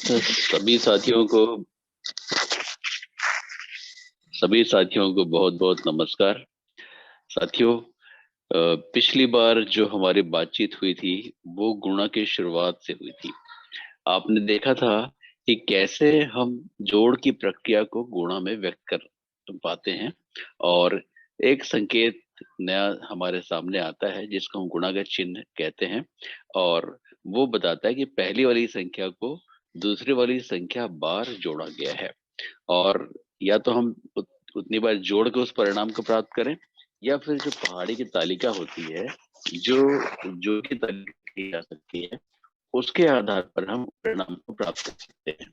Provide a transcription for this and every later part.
सभी साथियों को सभी साथियों को बहुत बहुत नमस्कार। साथियों, पिछली बार जो हमारी बातचीत हुई थी वो गुणा की शुरुआत से हुई थी। आपने देखा था कि कैसे हम जोड़ की प्रक्रिया को गुणा में व्यक्त कर पाते हैं और एक संकेत नया हमारे सामने आता है जिसको हम गुणा का चिन्ह कहते हैं। और वो बताता है कि पहली वाली संख्या को दूसरी वाली संख्या बार जोड़ा गया है। और या तो हम उतनी बार जोड़ के उस परिणाम को प्राप्त करें, या फिर जो पहाड़ी की तालिका होती है, जो जो की तालिका की जा सकती है, उसके आधार पर हम परिणाम को प्राप्त कर सकते हैं।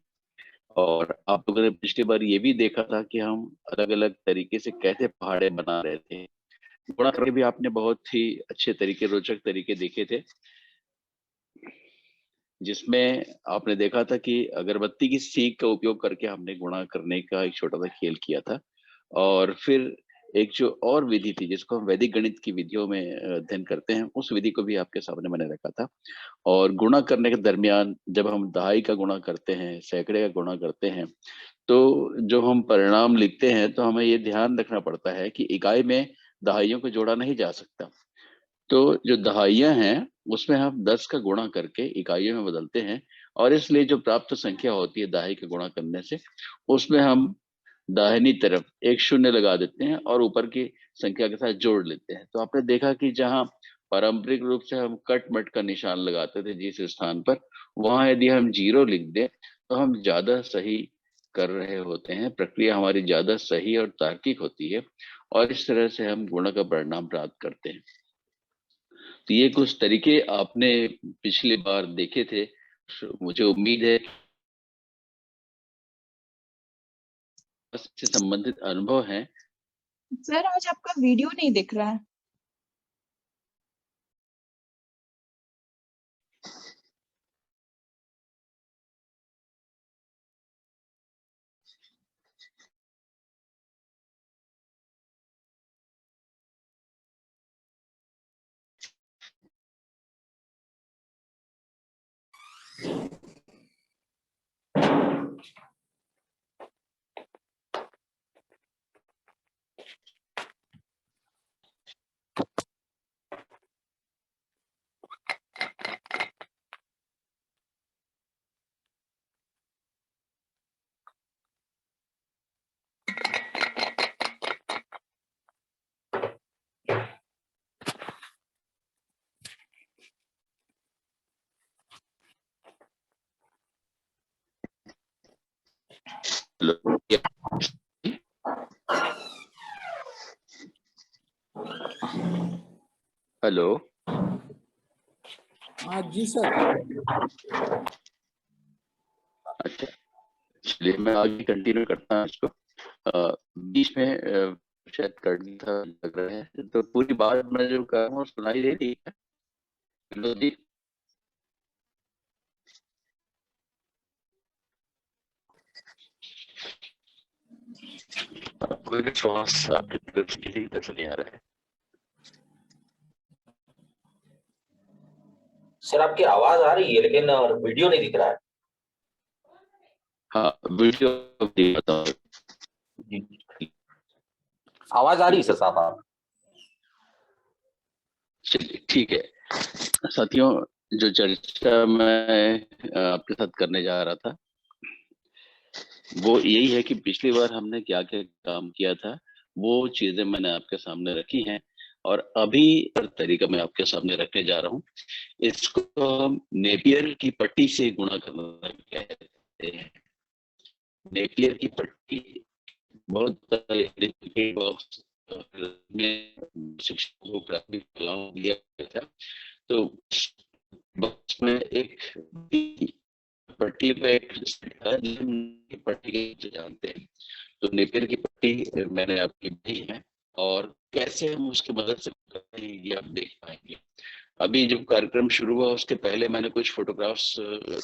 और आप लोगों ने पिछली बार ये भी देखा था कि हम अलग अलग तरीके से कैसे पहाड़े बना रहे थे। गुणा करके भी आपने बहुत ही अच्छे तरीके, रोचक तरीके देखे थे, जिसमें आपने देखा था कि अगरबत्ती की सीख का उपयोग करके हमने गुणा करने का एक छोटा सा खेल किया था। और फिर एक जो और विधि थी जिसको हम वैदिक गणित की विधियों में अध्ययन करते हैं, उस विधि को भी आपके सामने मैंने रखा था। और गुणा करने के दरमियान जब हम दहाई का गुणा करते हैं, सैकड़े का गुणा करते हैं, तो जो हम परिणाम लिखते हैं तो हमें ये ध्यान रखना पड़ता है कि इकाई में दहाइयों को जोड़ा नहीं जा सकता। तो जो दहाइयां हैं उसमें हम 10 का गुणा करके इकाइयों में बदलते हैं। और इसलिए जो प्राप्त संख्या होती है दहाई का गुणा करने से, उसमें हम दाहिनी तरफ एक शून्य लगा देते हैं और ऊपर की संख्या के साथ जोड़ लेते हैं। तो आपने देखा कि जहाँ पारंपरिक रूप से हम कट मट का निशान लगाते थे जिस स्थान पर, वहां यदि हम जीरो लिख दें तो हम ज्यादा सही कर रहे होते हैं, प्रक्रिया हमारी ज्यादा सही और तार्किक होती है। और इस तरह से हम गुणा का परिणाम प्राप्त करते हैं। तो ये कुछ तरीके आपने पिछली बार देखे थे। मुझे उम्मीद है इससे संबंधित अनुभव हैं। सर, आज आपका वीडियो नहीं दिख रहा है। हेलो। हाँ जी सर। अच्छा, चलिए मैं आगे कंटिन्यू करता हूँ इसको। बीच में शायद करनी था लग रहा है, तो पूरी बात मैं जो कर रहा हूँ सुनाई दे रही है? हेलो जी। कोई विश्वास आपकी तरफ से किसी की तरफ से नहीं आ रहा है? सर आपकी आवाज आ रही है लेकिन वीडियो नहीं दिख रहा है। हाँ, वीडियो दिखाता हूँ। आवाज आ रही है सर साहब आप? चलिए ठीक है। साथियों, जो चर्चा मैं आपके साथ करने जा रहा था वो यही है कि पिछली बार हमने क्या क्या काम किया था, वो चीजें मैंने आपके सामने रखी हैं। और अभी तरीका मैं आपके सामने रखने जा रहा हूँ। इसको हम नेपियर की पट्टी से गुणा करना कहते हैं। नेपियर की पट्टी बहुत बॉक्स में शिक्षकों को प्राथमिक कलाओं दिया गया था। तो बॉक्स में एक पट्टी पे एक पट्टी के जानते हैं, तो नेपियर की पट्टी मैंने आपकी दी है। और कैसे हम उसकी मदद से करते हैं ये आप देख पाएंगे। अभी जब कार्यक्रम शुरू हुआ उसके पहले मैंने कुछ फोटोग्राफ्स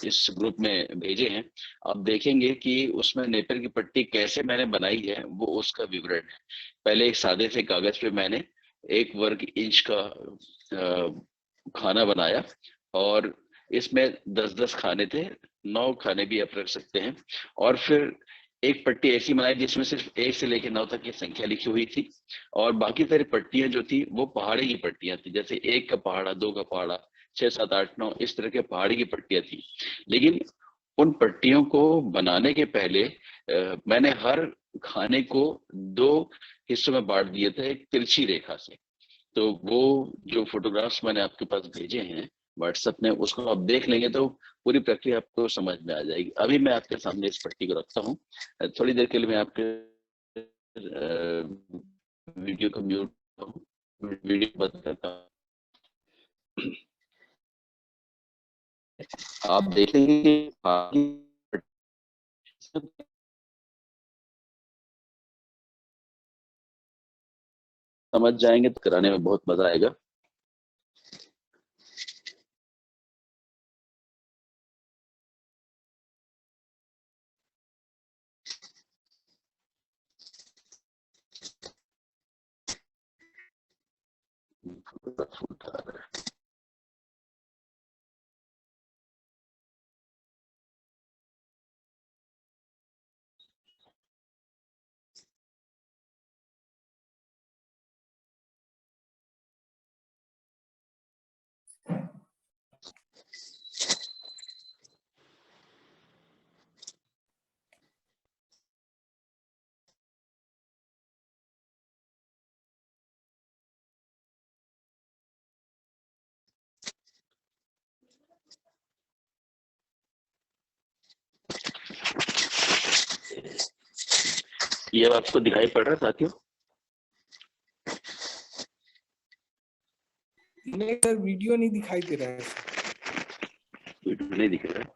इस ग्रुप में भेजे हैं। आप देखेंगे कि उसमें नेपियर की पट्टी कैसे मैंने बनाई है वो उसका विवरण है। पहले एक सादे से कागज पे मैंने 1 वर्ग इंच का खाना बनाया और इसमें 10-10 खाने थे 9 खाने भी आप रख सकते हैं। और फिर एक पट्टी ऐसी बनाई जिसमें सिर्फ 1 से लेकर 9 तक की संख्या लिखी हुई थी, और बाकी सारी पट्टियां जो थी वो पहाड़ी की पट्टियां थी, जैसे 1 का पहाड़ा, 2 का पहाड़ा, 6, 7, 8, 9 इस तरह के पहाड़ी की पट्टियां थी। लेकिन उन पट्टियों को बनाने के पहले मैंने हर खाने को 2 हिस्सों में बांट दिया था, एक तिरछी रेखा से। तो वो जो फोटोग्राफ्स मैंने आपके पास भेजे हैं व्हाट्सएप में, उसको आप देख लेंगे तो पूरी प्रक्रिया आपको समझ में आ जाएगी। अभी मैं आपके सामने इस पट्टी को रखता हूँ, थोड़ी देर के लिए मैं आपके वीडियो को म्यूट, वीडियो बंद करता हूँ। आप देखेंगे कि समझ जाएंगे तो कराने में बहुत मजा आएगा। ये अब आपको दिखाई पड़ रहा है साथियों? नहीं सर, वीडियो नहीं दिखाई दे रहा है। वीडियो नहीं दिख रहा है?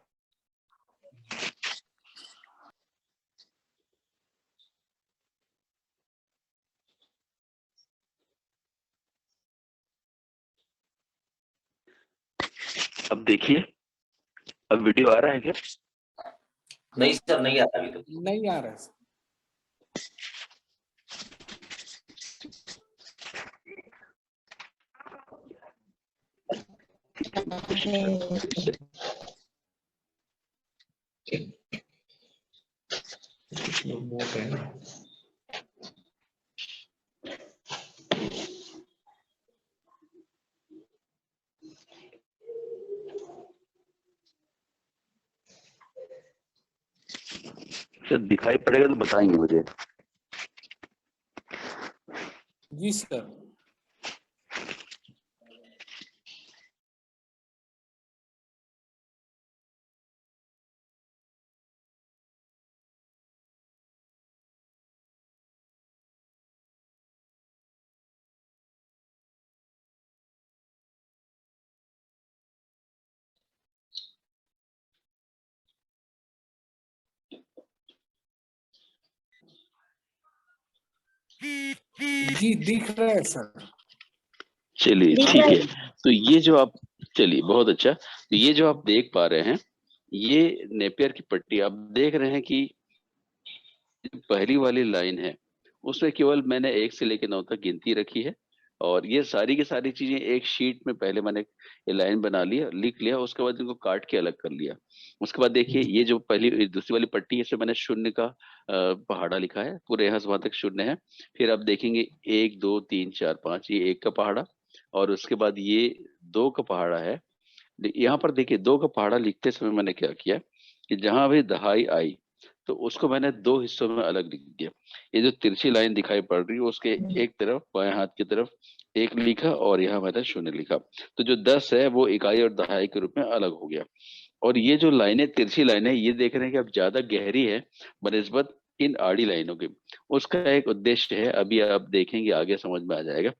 अब देखिए, अब वीडियो आ रहा है क्या? नहीं सर, नहीं आता अभी तो। नहीं आ रहा है सर। सर दिखाई पड़ेगा तो बताएंगे मुझे। जी सर। जी दिख रहा है सर। चलिए ठीक है। तो ये जो आप, चलिए बहुत अच्छा, तो ये जो आप देख पा रहे हैं, ये नेपियर की पट्टी आप देख रहे हैं कि पहली वाली लाइन है उसमें केवल मैंने 1 से लेकर 9 तक गिनती रखी है, और ये सारी की सारी चीजें एक शीट में पहले मैंने ये लाइन बना लिया, लिख लिया, उसके बाद इनको काट के अलग कर लिया। उसके बाद देखिए ये जो पहली दूसरी वाली पट्टी है इसमें मैंने शून्य का पहाड़ा लिखा है, पूरे यहाँ से वहां तक शून्य है। फिर आप देखेंगे 1, 2, 3, 4, 5, ये 1 का पहाड़ा, और उसके बाद ये 2 का पहाड़ा है। यहाँ पर देखिए 2 का पहाड़ा लिखते समय मैंने क्या किया कि जहां भी दहाई आई तो उसको मैंने 2 हिस्सों में अलग लिख दिया। ये जो तिरछी लाइन दिखाई पड़ रही है उसके एक तरफ बाएं हाथ की तरफ 1 लिखा, और यहाँ मैंने 0 लिखा। तो जो 10 है वो इकाई और दहाई के रूप में अलग हो गया। और ये जो लाइनें, तिरछी लाइनें, ये देख रहे हैं कि अब ज्यादा गहरी है बनिस्बत इन आड़ी लाइनों के। उसका एक उद्देश्य है, अभी आप देखेंगे आगे समझ में आ जाएगा।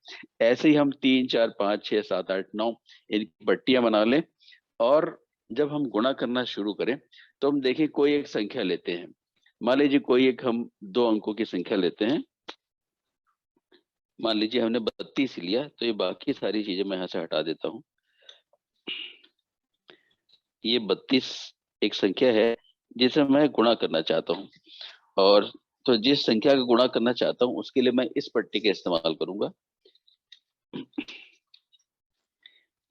ऐसे ही हम 3, 4, 5, 6, 7, 8, 9 इनकी पट्टियां बना लें, और जब हम गुणा करना शुरू करें तो हम देखें कोई एक संख्या लेते हैं। मान लीजिए कोई एक हम 2 अंकों की संख्या लेते हैं। मान लीजिए हमने 32 लिया, तो ये बाकी सारी चीजें मैं यहाँ से हटा देता हूँ। ये 32 एक संख्या है जिसे मैं गुणा करना चाहता हूँ, और तो जिस संख्या का गुणा करना चाहता हूँ उसके लिए मैं इस पट्टी का इस्तेमाल करूंगा।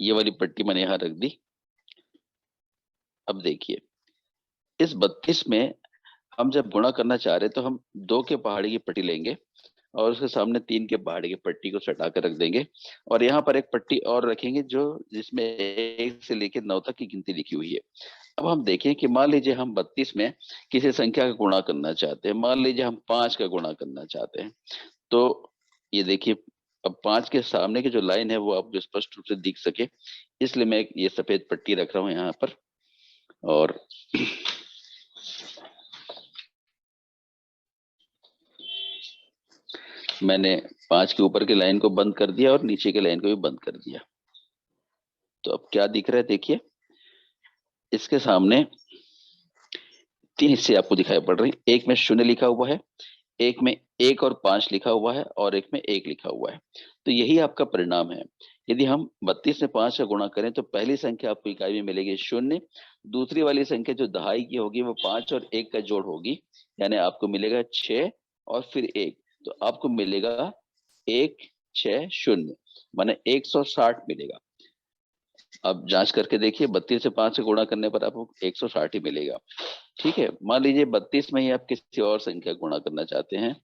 ये वाली पट्टी मैंने यहाँ रख दी। अब देखिए इस 32 में हम जब गुणा करना चाह रहे हैं तो हम 2 के पहाड़ी की पट्टी लेंगे और उसके सामने 3 के पहाड़ी की पट्टी को सटा कर रख देंगे और यहाँ पर एक पट्टी और रखेंगे जो जिसमें 1 से लेकर 9 तक की गिनती लिखी हुई है। अब हम देखें कि मान लीजिए हम 32 में किसी संख्या का गुणा करना चाहते हैं, मान लीजिए हम 5 का गुणा करना चाहते हैं, तो ये देखिए अब 5 के सामने की जो लाइन है वो आपको स्पष्ट रूप से दिख सके इसलिए मैं ये सफेद पट्टी रख रहा हूँ यहाँ पर। और मैंने 5 के ऊपर की लाइन को बंद कर दिया और नीचे की लाइन को भी बंद कर दिया। तो अब क्या दिख रहा है देखिए, इसके सामने 3 हिस्से आपको दिखाई पड़ रहे हैं, एक में 0 लिखा हुआ है, एक में 1 और 5 लिखा हुआ है और एक में 1 लिखा हुआ है। तो यही आपका परिणाम है। यदि हम 32 में 5 का गुणा करें तो पहली संख्या आपको इकाई में मिलेगी 0, दूसरी वाली संख्या जो दहाई की होगी वो 5 और 1 का जोड़ होगी, यानी आपको मिलेगा 6 और फिर 1, तो आपको मिलेगा 160 माने 160 मिलेगा। अब जांच करके देखिए 32 से 5 से गुणा करने पर आपको 160 ही मिलेगा। ठीक है, मान लीजिए 32 में ही आप किसी और संख्या गुणा करना चाहते हैं,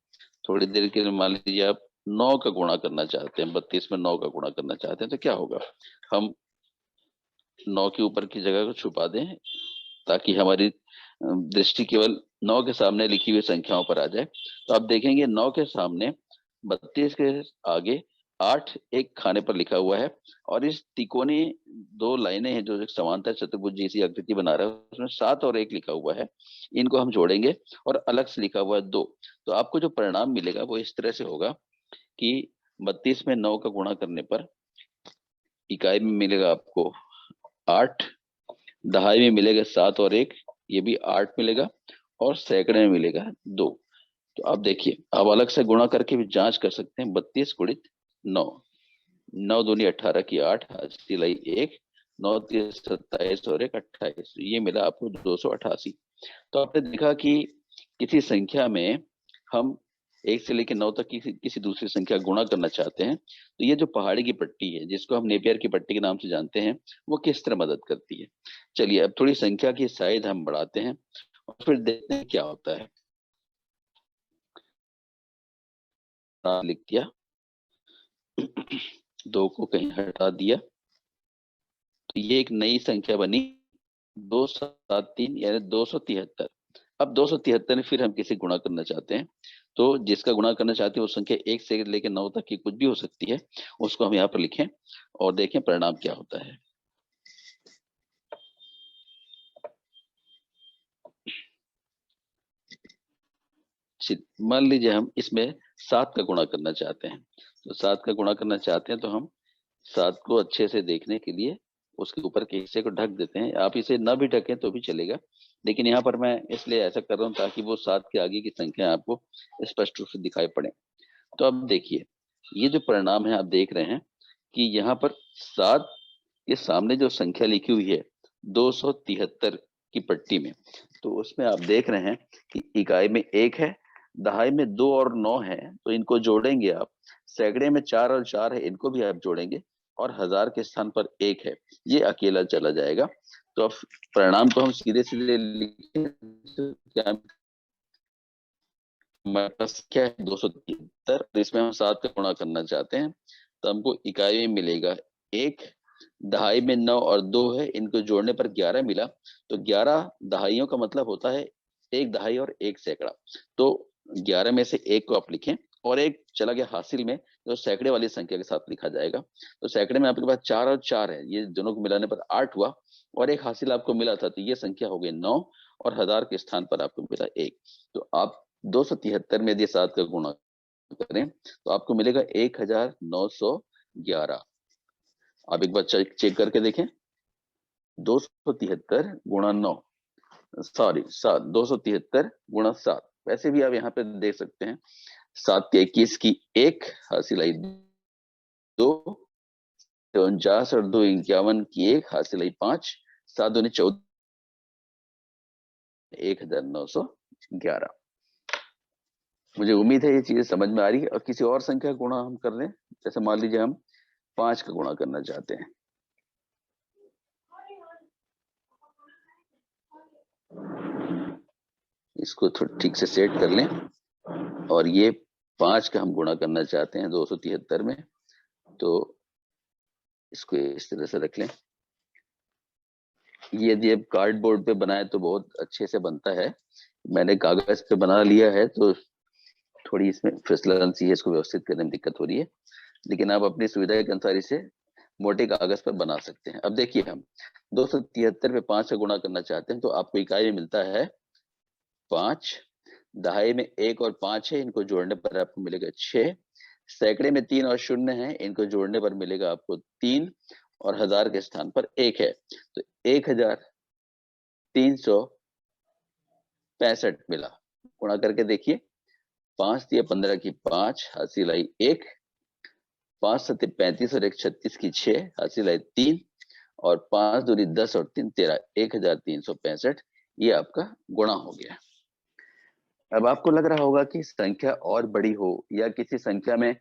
थोड़ी देर के लिए मान लीजिए आप 9 का गुणा करना चाहते हैं, 32 में 9 का गुणा करना चाहते हैं, तो क्या होगा, हम 9 के ऊपर की जगह को छुपा दें ताकि हमारी दृष्टि केवल 9 के सामने लिखी हुई संख्याओं पर आ जाए। तो आप देखेंगे 9 के सामने 32 के आगे 8 एक खाने पर लिखा हुआ है और इस तिकोनी 2 लाइनें हैं जो एक समांतर चतुर्भुज जैसी आकृति बना रहा है, उसमें 7 और 1 लिखा हुआ है, इनको हम जोड़ेंगे और अलग से लिखा हुआ है 2। तो आपको जो परिणाम मिलेगा वो इस तरह से होगा कि 32 में 9 का गुणा करने पर इकाई में मिलेगा आपको 8, दहाई में मिलेगा 7 और 1, ये भी 8 मिलेगा और सैकड़े में मिलेगा 2। तो आप देखिए आप अलग से गुणा करके भी जांच कर सकते हैं, 32 गुणित 9, 9 दूनी 18 की 8, सिलाई 1, 9 30 27 और 1 28, ये मिला आपको 288। तो आपने देखा कि किसी संख्या में हम 1 से लेकर 9 तक किसी दूसरी संख्या गुणा करना चाहते हैं तो ये जो पहाड़ी की पट्टी है जिसको हम नेपियर की पट्टी के नाम से जानते हैं वो किस तरह मदद करती है। चलिए अब थोड़ी संख्या की साइज हम बढ़ाते हैं और फिर देखते हैं क्या होता है। लिख दिया, 2 को कहीं हटा दिया, तो ये एक नई संख्या बनी 273 यानी 273। अब 273 में फिर हम किसी गुणा करना चाहते हैं, तो जिसका गुणा करना चाहते हैं वो संख्या 1 से लेकर 9 तक की कुछ भी हो सकती है, उसको हम यहाँ पर लिखें और देखें परिणाम क्या होता है। मान लीजिए हम इसमें 7 का गुणा करना चाहते हैं, तो 7 का गुणा करना चाहते हैं तो हम 7 को अच्छे से देखने के लिए उसके ऊपर के हिस्से को ढक देते हैं। आप इसे न भी ढकें तो भी चलेगा, लेकिन यहाँ पर मैं इसलिए ऐसा कर रहा हूँ ताकि वो 7 के आगे की संख्या आपको स्पष्ट रूप से दिखाई पड़े। तो अब देखिए ये जो परिणाम है आप देख रहे हैं कि यहाँ पर 7 के सामने जो संख्या लिखी हुई है 273 की पट्टी में, तो उसमें आप देख रहे हैं कि इकाई में 1 है, दहाई में 2 और 9 है, तो इनको जोड़ेंगे आप, सैकड़े में 4 और 4 है, इनको भी आप जोड़ेंगे और हजार के स्थान पर 1 है, ये अकेला चला जाएगा। तो अब परिणाम तो हम सीधे सीधे लिखें तो क्या हमारे पास क्या है 273, इसमें हम 7 का गुणा करना चाहते हैं तो हमको इकाई में मिलेगा 1, दहाई में 9 और 2 है, इनको जोड़ने पर 11 मिला, तो 11 दहाइयों का मतलब होता है 1 दहाई और 1 सैकड़ा, तो 11 में से 1 को आप लिखें और 1 चला गया हासिल में जो सैकड़े वाली संख्या के साथ लिखा जाएगा। तो सैकड़े में आपके पास 4 और 4 है, ये दोनों को मिलाने पर 8 हुआ और 1 हासिल आपको मिला था, तो ये संख्या हो गई 9 और हजार के स्थान पर आपको मिला 1। तो आप 273 में यदि 7 का गुणा करें तो आपको मिलेगा 1911। आप एक बार चेक करके देखें, 273 गुणा 9, सॉरी 7, 273 गुणा 7, वैसे भी आप यहाँ पे देख सकते हैं 7 के 21 की 1 हासिल आई 2, 49 और 2 51 की 1 हासिल आई 5, 7 दूनी 14, 1911। मुझे उम्मीद है ये चीजें समझ में आ रही है। और किसी और संख्या गुणा हम कर लें, जैसे मान लीजिए हम 5 का गुणा करना चाहते हैं, इसको थोड़ा ठीक से सेट कर लें और ये 5 का हम गुणा करना चाहते हैं 273 में, तो इसको इस तरह से रख लें। ये यदि अब कार्डबोर्ड पे बनाए तो बहुत अच्छे से बनता है, मैंने कागज पे बना लिया है तो थोड़ी इसमें फिसलन सी है, इसको व्यवस्थित करने में दिक्कत हो रही है, लेकिन आप अपनी सुविधा के अनुसार इसे मोटे कागज पर बना सकते हैं। अब देखिए हम 273 पे 5 का गुणा करना चाहते हैं तो आपको इकाई में मिलता है 5, दहाई में 1 और 5 है, इनको जोड़ने पर आपको मिलेगा 6, सैकड़े में 3 और 0 है, इनको जोड़ने पर मिलेगा आपको 3 और हजार के स्थान पर 1 है, तो 1365 मिला। गुणा करके देखिए, 5 दिया 15 की 5, हासिल आई 1, 5 सत्ते 35 और 1 36 की 6, हासिल आई 3 और 5 दूनी 10 और 3 13, 1365 ये आपका गुणा हो गया। अब आपको लग रहा होगा कि संख्या और बड़ी हो या किसी संख्या में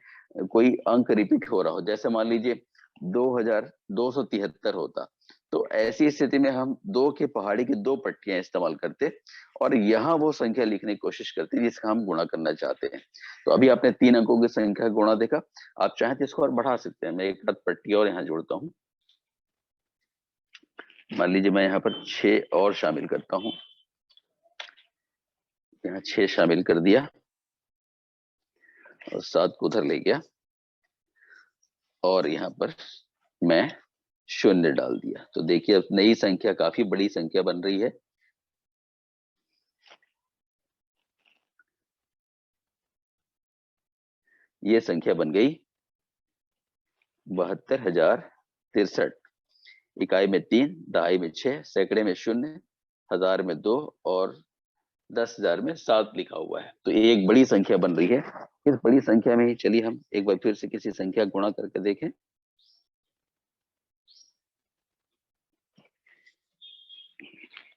कोई अंक रिपीट हो रहा हो, जैसे मान लीजिए 2273 होता, तो ऐसी स्थिति में हम 2 के पहाड़ी की 2 पट्टियां इस्तेमाल करते और यहाँ वो संख्या लिखने की कोशिश करते जिसका हम गुणा करना चाहते हैं। तो अभी आपने 3 अंकों की संख्या गुणा देखा, आप चाहें तो इसको और बढ़ा सकते हैं। मैं एक आध पट्टी और यहाँ जोड़ता हूँ, मान लीजिए मैं यहाँ पर 6 और शामिल करता हूँ, यहाँ 6 शामिल कर दिया और 7 को उधर ले गया और यहाँ पर मैं 0 डाल दिया, तो देखिए अब नई संख्या काफी बड़ी संख्या बन रही है। ये संख्या बन गई 72,063, इकाई में 3, दहाई में 6, सैकड़े में 0, हजार में 2 और 10,000 में 7 लिखा हुआ है। तो ये एक बड़ी संख्या बन रही है। इस बड़ी संख्या में ही चलिए हम एक बार फिर से किसी संख्या गुणा करके देखें।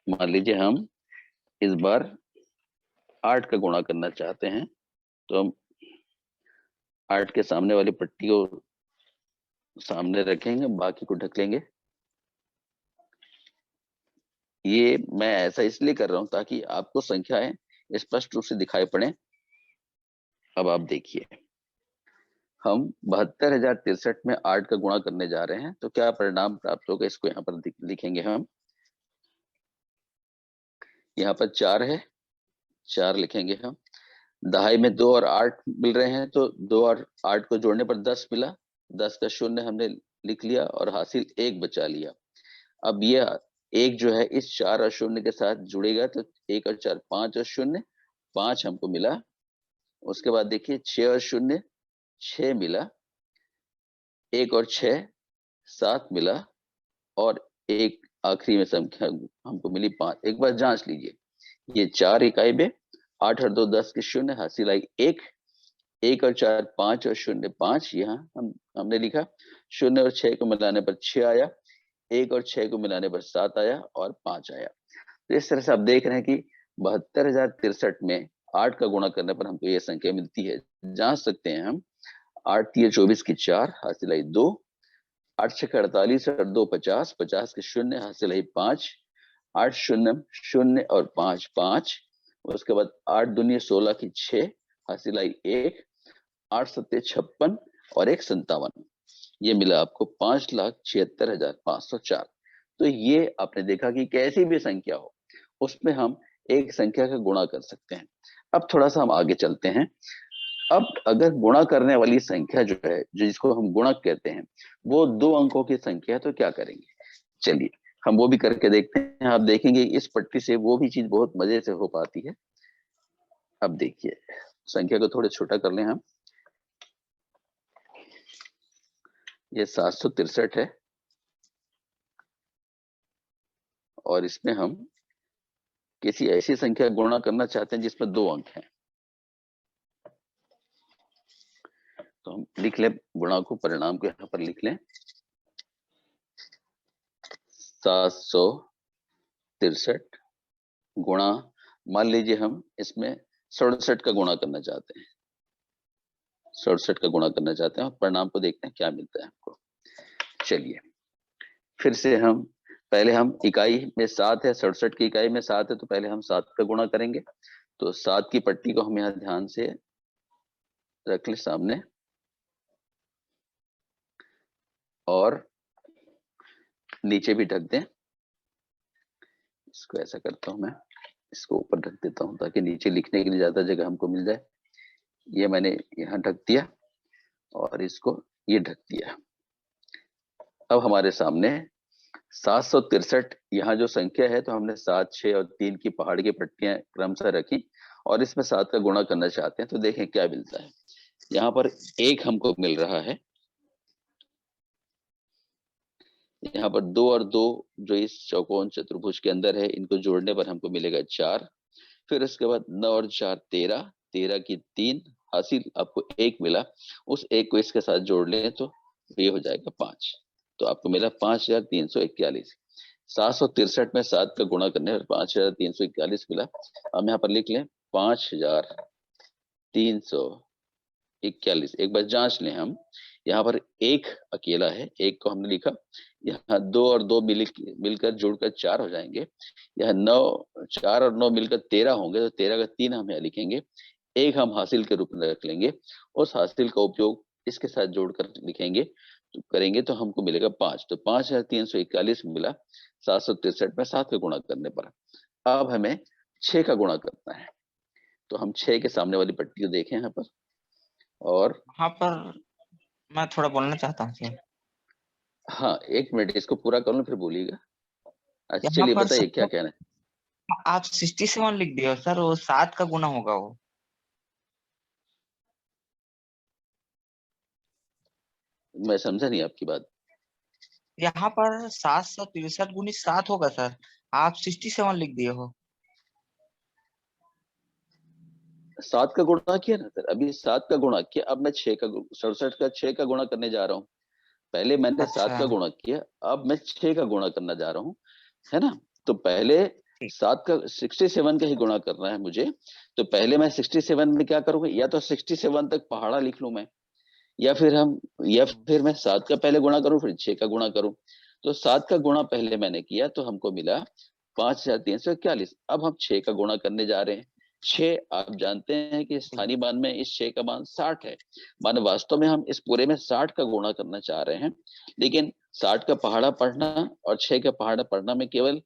मान लीजिए हम इस बार 8 का गुणा करना चाहते हैं, तो हम 8 के सामने वाली पट्टी को सामने रखेंगे, बाकी को ढक लेंगे। ये मैं ऐसा इसलिए कर रहा हूं ताकि आपको संख्याएं स्पष्ट रूप से दिखाई पड़े। अब आप देखिए, हम 72,063 में 8 का गुणा करने जा रहे हैं, तो क्या परिणाम प्राप्त होगा इसको यहाँ पर लिखेंगे हम। यहाँ पर 4 है, 4 लिखेंगे हम। दहाई में 2 और 8 मिल रहे हैं, तो 2 और 8 को जोड़ने पर 10 मिला, 10 का 0 हमने लिख लिया और हासिल 1 बचा लिया। अब ये 1 जो है इस 4 और 0 के साथ जुड़ेगा, तो 1 और 4 5 और 0, 5 हमको मिला। उसके बाद देखिए 6 और 0 6 मिला, 1 और 6 7 मिला और एक आखिरी में संख्या हमको मिली 5। एक बार जांच लीजिए, ये 4 इकाई में 8 और 2 10 के 0, हासिल आई 1, 1 और 4 5 और 0 5, यहाँ हमने लिखा। 0 और 6 को मिलाने पर 6 आया, 1 और 6 को मिलाने पर 7 आया और 5 आया। तो इस तरह से आप देख रहे हैं कि 72,063 में 8 का गुणा करने पर हमको ये संख्या मिलती है। जांच सकते हैं हम, 8 3 24 की 4, हासिल आई 2, 8 6 48 और 2 50, 50 के 0, हासिल आई 5, 8 0 0 और 5 5। उसके बाद 8 दूनी 16 की 6, हासिल आई 1, 8 सत्ते 56 और 1 57। ये मिला आपको 5,76,504। तो ये आपने देखा कि कैसी भी संख्या हो उसमें हम एक संख्या का गुणा कर सकते हैं। अब थोड़ा सा हम आगे चलते हैं। अब अगर गुणा करने वाली संख्या जो है, जिसको हम गुणक कहते हैं, वो 2 अंकों की संख्या है, तो क्या करेंगे? चलिए हम वो भी करके देखते हैं। आप देखेंगे इस पट्टी से वो भी चीज बहुत मजे से हो पाती है। अब देखिए, संख्या को थोड़ा छोटा कर लें हम। ये 763 है और इसमें हम किसी ऐसी संख्या गुणा करना चाहते हैं जिसमें 2 अंक हैं, तो हम लिख लें गुणा को, परिणाम को यहाँ पर लिख लें 763 गुणा, मान लीजिए हम इसमें 67 का गुणा करना चाहते हैं, 67 का गुणा करना चाहते हैं और परिणाम को देखते हैं क्या मिलता है हमको। चलिए फिर से हम पहले हम इकाई में 7 है, 67 की इकाई में 7 है, तो पहले हम 7 का गुणा करेंगे। तो 7 की पट्टी को हम यहाँ ध्यान से रख ले सामने, और नीचे भी ढक दें। इसको ऐसा करता हूं मैं, इसको ऊपर ढक देता हूं ताकि नीचे लिखने के लिए ज्यादा जगह हमको मिल जाए। ये मैंने यहाँ ढक दिया और इसको ये ढक दिया। अब हमारे सामने 763 यहाँ जो संख्या है, तो हमने 7, 6 और 3 की पहाड़ की पट्टियां क्रमशः रखी और इसमें 7 का गुणा करना चाहते हैं। तो देखें क्या मिलता है। यहाँ पर 1 हमको मिल रहा है, यहाँ पर 2 और 2 जो इस चौकोन चतुर्भुज के अंदर है, इनको जोड़ने पर हमको मिलेगा 4। फिर उसके बाद 9 और 4 13, 13 की 3 हासिल, आपको 1 मिला। उस 1 को इसके साथ जोड़ लें तो ये हो जाएगा 5। तो आपको मिला 5341। 763 में 7 का गुणा करने पर 5341 मिला। हम यहाँ पर लिख लें 5341। एक बार जांच लें हम, यहाँ पर 1 अकेला है, 1 को हमने लिखा। यहाँ 2 और 2 मिलकर जुड़कर 4 हो जाएंगे। यहाँ 9, 4 और 9 मिलकर 13 होंगे, तो 13 का 3 हम यहाँ लिखेंगे। 1 हम हासिल के रूप में रख लेंगे, उस हासिल का उपयोग इसके साथ जोड़कर लिखेंगे, तो करेंगे तो हमको मिलेगा 5। तो 5341 मिला 763 में 7 का गुणा करने पर। अब हमें 6 का गुणा करना है, तो हम 6 के सामने वाली पट्टी को देखें यहाँ पर, और वहाँ पर मैं थोड़ा बोलना चाहता हूँ सर। हाँ 1 मिनट इसको पूरा कर लो फिर बोलिएगा। अच्छा यहाँ चलिए पर बताइए क्या कहना है। आप 67 लिख दिए हो सर, वो 7 का गुना होगा वो। मैं समझा नहीं आपकी बात। यहाँ पर 763 गुनी 7 होगा सर, आप 67 लिख दिए हो। 7 का गुणा किया ना सर, अभी 7 का गुणा किया। अब मैं 6 का 67 का 6 का गुणा करने जा रहा हूँ। पहले मैंने 7 अच्छा का गुणा किया, अब मैं 6 का गुणा करना जा रहा हूँ, है ना। तो पहले ठीक। 7 का 67 का ही गुणा करना है मुझे। तो पहले मैं 67 में क्या करूंगा, या तो 67 तक पहाड़ा लिख लूं मैं, या फिर मैं 7 का पहले गुणा करूं फिर 6 का गुणा करूं। तो 7 का गुणा पहले मैंने किया तो हमको मिला 5341। अब हम 6 का गुणा करने जा रहे हैं। 6 आप जानते हैं कि स्थानीय मान में इस 6 का मान 60 है। मान वास्तव में हम इस पूरे में 60 का गुणा करना चाह रहे हैं, लेकिन 60 का पहाड़ा पढ़ना और 6 का पहाड़ा पढ़ना में केवल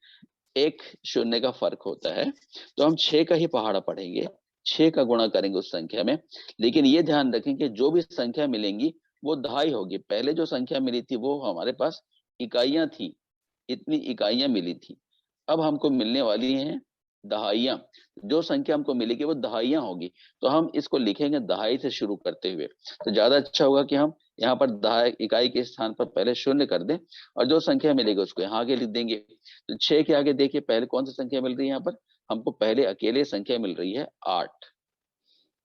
1 शून्य का फर्क होता है। तो हम 6 का ही पहाड़ा पढ़ेंगे, 6 का गुणा करेंगे उस संख्या में। लेकिन ये ध्यान रखें कि जो भी संख्या मिलेंगी वो दहाई होगी। पहले जो संख्या मिली थी वो हमारे पास इकाइयां थी, इतनी इकाइयां मिली थी। अब हमको मिलने वाली हैं दहाइयां। जो संख्या हमको मिलेगी वो दहाइयां होगी। तो हम इसको लिखेंगे दहाई से शुरू करते हुए, तो ज्यादा अच्छा होगा कि हम यहाँ पर दहाई इकाई के स्थान पर पहले शून्य कर दें और जो संख्या मिलेगी उसको यहाँ आगे लिख देंगे। तो 6 के आगे देखिए पहले कौन सी संख्या मिल रही है, यहाँ पर हमको पहले अकेले संख्या मिल रही है 8।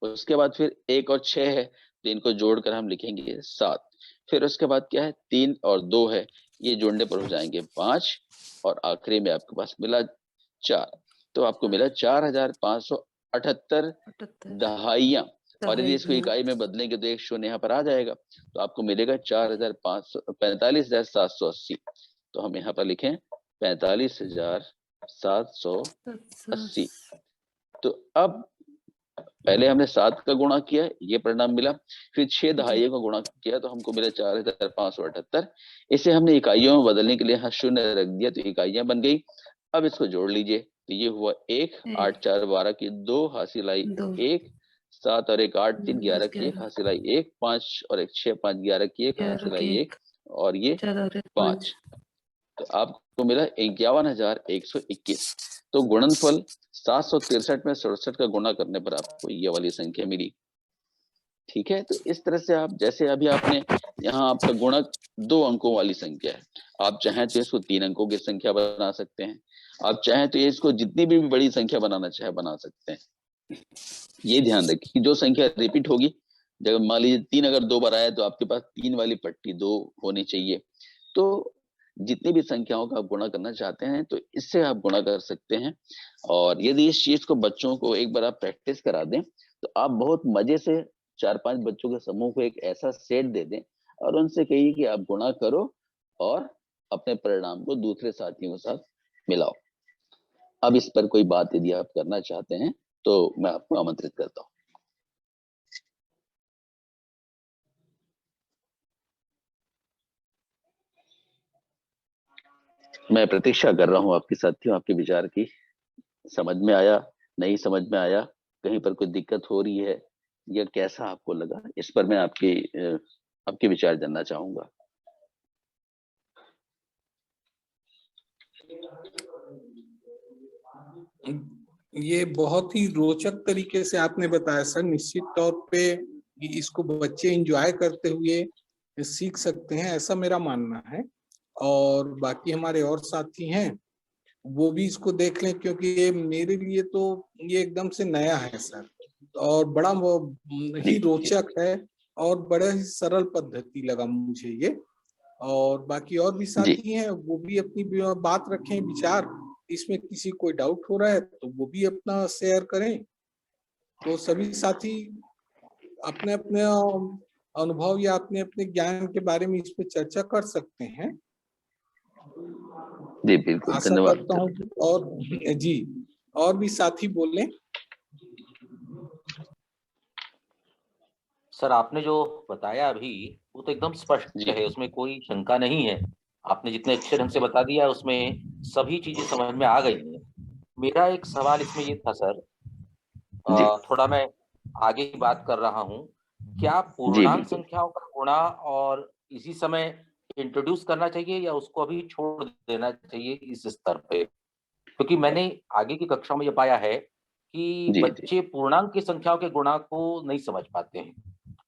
उसके बाद फिर 1 और 6 है, तो इनको जोड़कर हम लिखेंगे 7। फिर उसके बाद क्या है, 3 और 2 है, ये जोड़ने पर हो जाएंगे 5, और आखिरी में आपके पास मिला 4। तो आपको मिला 4578 दहाइयां। और यदि इसको इकाई में बदलेंगे तो एक शून्य यहाँ पर आ जाएगा, तो आपको मिलेगा 45,780। तो हम यहाँ पर लिखें 45,780। तो अब पहले हमने 7 का गुणा किया, ये परिणाम मिला। फिर 6 दहाइयों का गुणा किया तो हमको मिला 4578। इसे हमने इकाइयों में बदलने के लिए यहाँ शून्य रख दिया, तो इकाइयां बन गई। अब इसको जोड़ लीजिए, तो ये हुआ 1, 8 4 12 की 2 हासिल आई 1, 7 और 1 8 3 11 की 1 हासिल आई 1, 5 और 1 6 5 11 की 1 हासिल आई 1, और ये 5। तो आपको मिला 51,121। तो गुणनफल 763 में 67 का गुणा करने पर आपको ये वाली संख्या मिली। ठीक है, तो इस तरह से आप, जैसे अभी आपने यहाँ आपका गुणक 2 अंकों वाली संख्या है, आप चाहें तो इसको 3 अंकों की संख्या बना सकते हैं, आप चाहें तो इसको जितनी भी बड़ी संख्या बनाना चाहे बना सकते हैं। ये ध्यान रखिए कि जो संख्या रिपीट होगी, जब मान लीजिए 3 अगर 2 बार आया तो आपके पास 3 वाली पट्टी 2 होनी चाहिए। तो जितनी भी संख्याओं का आप गुणा करना चाहते हैं तो इससे आप गुणा कर सकते हैं। और यदि इस चीज को बच्चों को एक बार आप प्रैक्टिस करा दें तो आप बहुत मजे से 4-5 बच्चों के समूह को एक ऐसा सेट दे दें और उनसे कहिए कि आप गुणा करो और अपने परिणाम को दूसरे साथियों के साथ मिलाओ। अब इस पर कोई बात यदि आप करना चाहते हैं तो मैं आपको आमंत्रित करता हूँ। मैं प्रतीक्षा कर रहा हूँ आपके साथियों, आपके विचार की। समझ में आया, नहीं समझ में आया, कहीं पर कोई दिक्कत हो रही है या कैसा आपको लगा, इस पर मैं आपके विचार जानना चाहूंगा। ये बहुत ही रोचक तरीके से आपने बताया सर। निश्चित तौर पे इसको बच्चे एंजॉय करते हुए सीख सकते हैं, ऐसा मेरा मानना है। और बाकी हमारे और साथी हैं वो भी इसको देख लें, क्योंकि ये मेरे लिए तो ये एकदम से नया है सर, और बड़ा वो ही रोचक है और बड़ा ही सरल पद्धति लगा मुझे ये। और बाकी और भी साथी हैं वो भी अपनी बात रखें, विचार, इसमें किसी कोई डाउट हो रहा है तो वो भी अपना शेयर करें। तो सभी साथी अपने अपने अनुभव या अपने अपने ज्ञान के बारे में इस पे चर्चा कर सकते हैं। जी बिल्कुल, आशा धन्यवाद। करता हूँ कि और जी और भी साथी बोलें। सर आपने जो बताया अभी वो तो एकदम स्पष्ट है, उसमें कोई शंका नहीं है। आपने जितने अच्छे ढंग से बता दिया उसमें सभी चीजें समझ में आ गई हैं। मेरा एक सवाल इसमें ये था सर, थोड़ा मैं आगे की बात कर रहा हूँ। क्या पूर्णांक संख्याओं का गुणा और इसी समय इंट्रोड्यूस करना चाहिए या उसको अभी छोड़ देना चाहिए इस स्तर पे? क्योंकि मैंने आगे की कक्षा में ये पाया है कि बच्चे पूर्णांक की संख्याओं के गुणा को नहीं समझ पाते हैं,